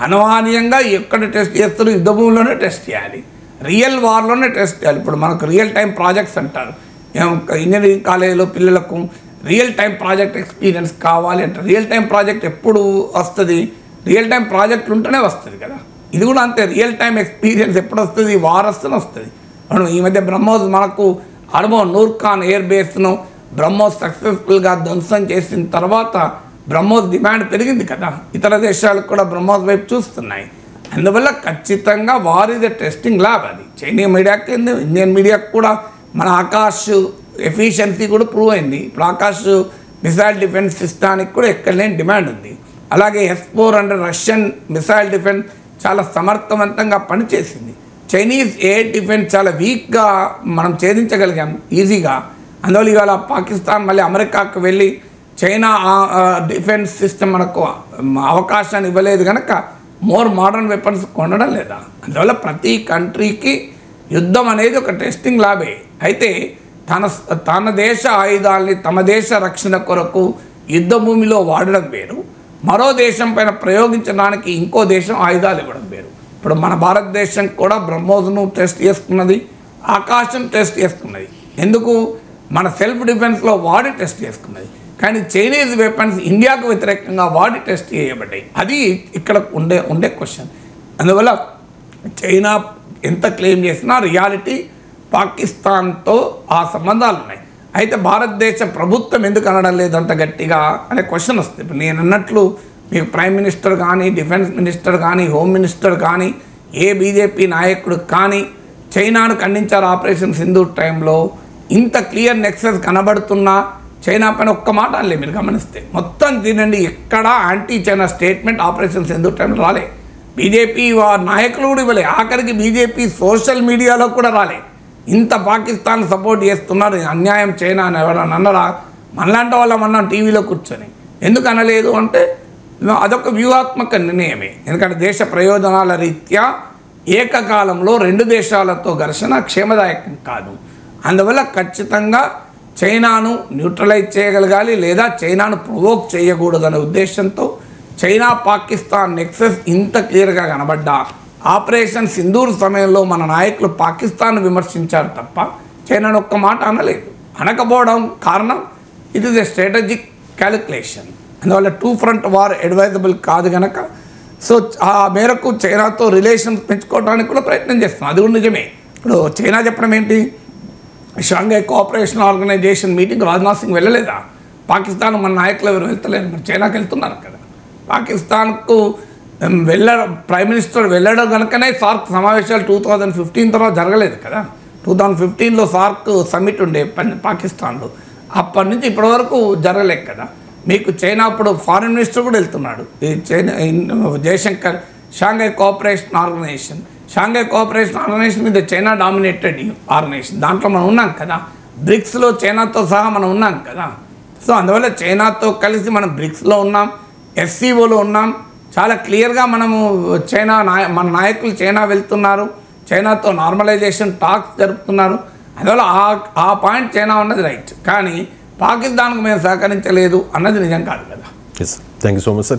అనుమానీయంగా ఎక్కడ టెస్ట్ చేస్తారో యుద్ధ భూమిలోనే టెస్ట్ చేయాలి, రియల్ వార్లోనే టెస్ట్ చేయాలి. ఇప్పుడు మనకు రియల్ టైం ప్రాజెక్ట్స్ అంటారు. ఇంజనీరింగ్ కాలేజీలో పిల్లలకు రియల్ టైం ప్రాజెక్ట్ ఎక్స్పీరియన్స్ కావాలి అంటే రియల్ టైం ప్రాజెక్ట్ ఎప్పుడు వస్తుంది? రియల్ టైం ప్రాజెక్టులు ఉంటేనే వస్తుంది కదా. ఇది కూడా అంతే, రియల్ టైం ఎక్స్పీరియన్స్ ఎప్పుడు వస్తుంది? వార్ వస్తూనే వస్తుంది. మనం ఈ మధ్య బ్రహ్మోస్ మనకు అనుభవం, నూర్ఖాన్ ఎయిర్ బేస్ను బ్రహ్మోస్ సక్సెస్ఫుల్గా ధ్వంసం చేసిన తర్వాత బ్రహ్మోస్ డిమాండ్ పెరిగింది కదా, ఇతర దేశాలు కూడా బ్రహ్మోస్ వైపు చూస్తున్నాయి. అందువల్ల ఖచ్చితంగా వార్ ఇది టెస్టింగ్ ల్యాబ్. అది చైనీయ మీడియాకి, ఇండియన్ మీడియాకి కూడా మన ఆకాష్ ఎఫిషియన్సీ కూడా ప్రూవ్ అయింది. ఇప్పుడు ఆకాష్ మిసైల్ డిఫెన్స్ సిస్టానికి కూడా ఎక్కడ లేని డిమాండ్ ఉంది. అలాగే S-400 రష్యన్ మిసైల్ డిఫెన్స్ చాలా సమర్థవంతంగా పనిచేసింది. చైనీస్ ఎయిర్ డిఫెన్స్ చాలా వీక్గా మనం ఛేదించగలిగాం ఈజీగా. అందువల్ల ఇవాళ పాకిస్తాన్ మళ్ళీ అమెరికాకు వెళ్ళి చైనా డిఫెన్స్ సిస్టమ్ మనకు అవకాశాన్ని ఇవ్వలేదు కనుక మోర్ మోడర్న్ వెపన్స్ కొనడం లేదా. అందువల్ల ప్రతి కంట్రీకి యుద్ధం అనేది ఒక టెస్టింగ్ ల్యాబే. అయితే తన దేశ ఆయుధాలని తమ దేశ రక్షణ కొరకు యుద్ధ భూమిలో వాడడం వేరు, మరో దేశం పైన ప్రయోగించడానికి ఇంకో దేశం ఆయుధాలు ఇవ్వడం వేరు. ఇప్పుడు మన భారతదేశం కూడా బ్రహ్మోస్ను టెస్ట్ చేసుకున్నది, ఆకాశం టెస్ట్ చేసుకున్నది. ఎందుకు? మన సెల్ఫ్ డిఫెన్స్లో వాడి టెస్ట్ చేసుకున్నది. కానీ చైనీస్ వెపన్స్ ఇండియాకు వ్యతిరేకంగా వాడి టెస్ట్ చేయబడ్డాయి. అది ఇక్కడ ఉండే క్వశ్చన్. అందువల్ల చైనా ఎంత క్లెయిమ్ చేసినా రియాలిటీ పాకిస్తాన్తో ఆ సంబంధాలు ఉన్నాయి. అయితే భారతదేశ ప్రభుత్వం ఎందుకు అనడం లేదంత గట్టిగా అనే క్వశ్చన్ వస్తుంది. ఇప్పుడు నేను అన్నట్లు మీకు ప్రైమ్ మినిస్టర్ కానీ, డిఫెన్స్ మినిస్టర్ కానీ, హోమ్ మినిస్టర్ కానీ, ఏ బీజేపీ నాయకుడు కానీ చైనాను ఖండించారు. ఆపరేషన్ సింధూర్ టైంలో ఇంత క్లియర్ నెక్సెస్ కనబడుతున్నా చైనా పైన ఒక్క మాట అనలే. మీరు గమనిస్తే మొత్తం తినండి, ఎక్కడా anti China statement operation Sindoor టైంలో రాలే. బీజేపీ నాయకులు కూడా ఇవ్వలే. ఆఖరికి బీజేపీ సోషల్ మీడియాలో కూడా రాలే. ఇంత పాకిస్తాన్ సపోర్ట్ చేస్తున్నారు, అన్యాయం చైనా అని ఎవరన్నా అన్నరా? మనలాంటి వాళ్ళం అన్నాం టీవీలో కూర్చొని. ఎందుకు అనలేదు అంటే అదొక వ్యూహాత్మక నిర్ణయమే. ఎందుకంటే దేశ ప్రయోజనాల రీత్యా ఏకకాలంలో 2 దేశాలతో ఘర్షణ క్షేమదాయకం కాదు. అందువల్ల ఖచ్చితంగా చైనాను న్యూట్రలైజ్ చేయగలగాలి, లేదా చైనాను ప్రొవోక్ చేయకూడదనే ఉద్దేశంతో చైనా పాకిస్తాన్ నెక్సెస్ ఇంత క్లియర్గా కనబడ్డా ఆపరేషన్ సింధూర్ సమయంలో మన నాయకులు పాకిస్తాన్ విమర్శించారు తప్ప చైనాను ఒక్క మాట అనలేదు. అనకపోవడం కారణం it is a strategic calculation. అందువల్ల 2 ఫ్రంట్ వార్ అడ్వైజబుల్ కాదు కనుక సో ఆ మేరకు చైనాతో రిలేషన్స్ పెంచుకోవడానికి కూడా ప్రయత్నం చేస్తున్నాం. అది కూడా నిజమే. ఇప్పుడు చైనా చెప్పడం ఏంటి, Shanghai cooperation organization meeting Rajnath Singh వెళ్ళలేదా? పాకిస్తాన్ మన నాయకులు ఎవరు వెళ్తలేరు, మరి చైనాకి వెళ్తున్నారు కదా. పాకిస్తాన్కు ప్రైమ్ మినిస్టర్ వెళ్ళడం కనుకనే సార్క్ సమావేశాలు 2015 తర్వాత జరగలేదు కదా. 2015లో సార్క్ సమ్మిట్ ఉండే పాకిస్తాన్లో, అప్పటి నుంచి ఇప్పటి వరకు జరగలేదు కదా. మీకు చైనా అప్పుడు ఫారిన్ మినిస్టర్ కూడా వెళ్తున్నాడు. ఈ China Jaishankar Shanghai cooperation organization మీద చైనా డామినేటెడ్ ఆర్గనైజేషన్, దాంట్లో మనం ఉన్నాం కదా. బ్రిక్స్లో చైనాతో సహా మనం ఉన్నాం కదా. సో అందువల్ల చైనాతో కలిసి మనం బ్రిక్స్లో ఉన్నాం, ఎస్సీఓలో ఉన్నాం. చాలా క్లియర్గా మనము మన నాయకులు చైనా వెళ్తున్నారు, చైనాతో నార్మలైజేషన్ టాక్స్ జరుపుతున్నారు. అందువల్ల ఆ పాయింట్ చైనా ఉన్నది రైట్, కానీ పాకిస్తాన్కు మేము సహకరించలేదు అన్నది నిజం కాదు కదా. Thank you so much sir.